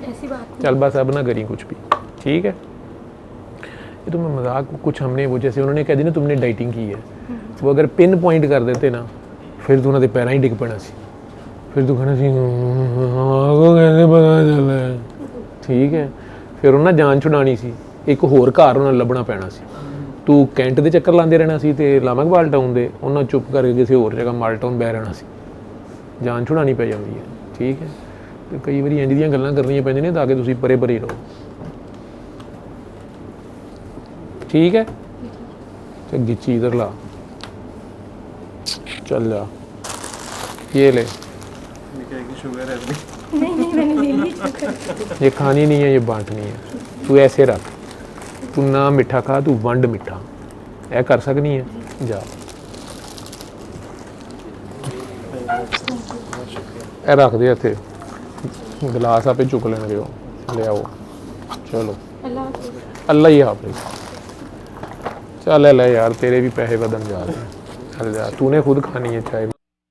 S3: ऐसी बात नहीं
S2: चल बस अब ना करी कुछ भी, ठीक है। ये तो मैं मजाक, कुछ हमने वो जैसे उन्होंने कह दी ना तुमने डाइटिंग की है, वो अगर पिन पॉइंट कर देते ना फिर तू उन्होंने पैरां ही डिग पैना सी, फिर तू कहना सी आपको कैसे पता चला है, ठीक है। फिर उन्हें जान छुड़ानी सी, एक होर घर उन्हें लभना पैना सी, तू कैंट दे चक्कर लाते रहना सी ते लामक माल टाउन दे उन्हें चुप करके किसी होर जगह माल टाउन बह रहना सी, जान छुड़ानी पै जाती है, ठीक है। तो कई बार इंज दियां गल्लां करनियां पैंदियां ने ताकि तुसीं परे परे रहो, ठीक है। चल गिच्ची इधर ला, चल जा, ये ले,
S5: शुगर है अभी।
S3: नहीं मैंने ले ली शुक्र
S2: ये खानी नहीं है, ये बांटनी है, तू ऐसे रख, तू ना मिठा खा, तू वंड मिठा, ऐ कर सकनी है, जा ऐ रख दे इत्थे, गिलास आपे चुक लेने हो, ले आओ, चलो अल्लाह ही हाफिज़। चल ले यार, तेरे भी पैसे बदन जा रहे हैं, चल जा, तूने खुद खानी है चाय।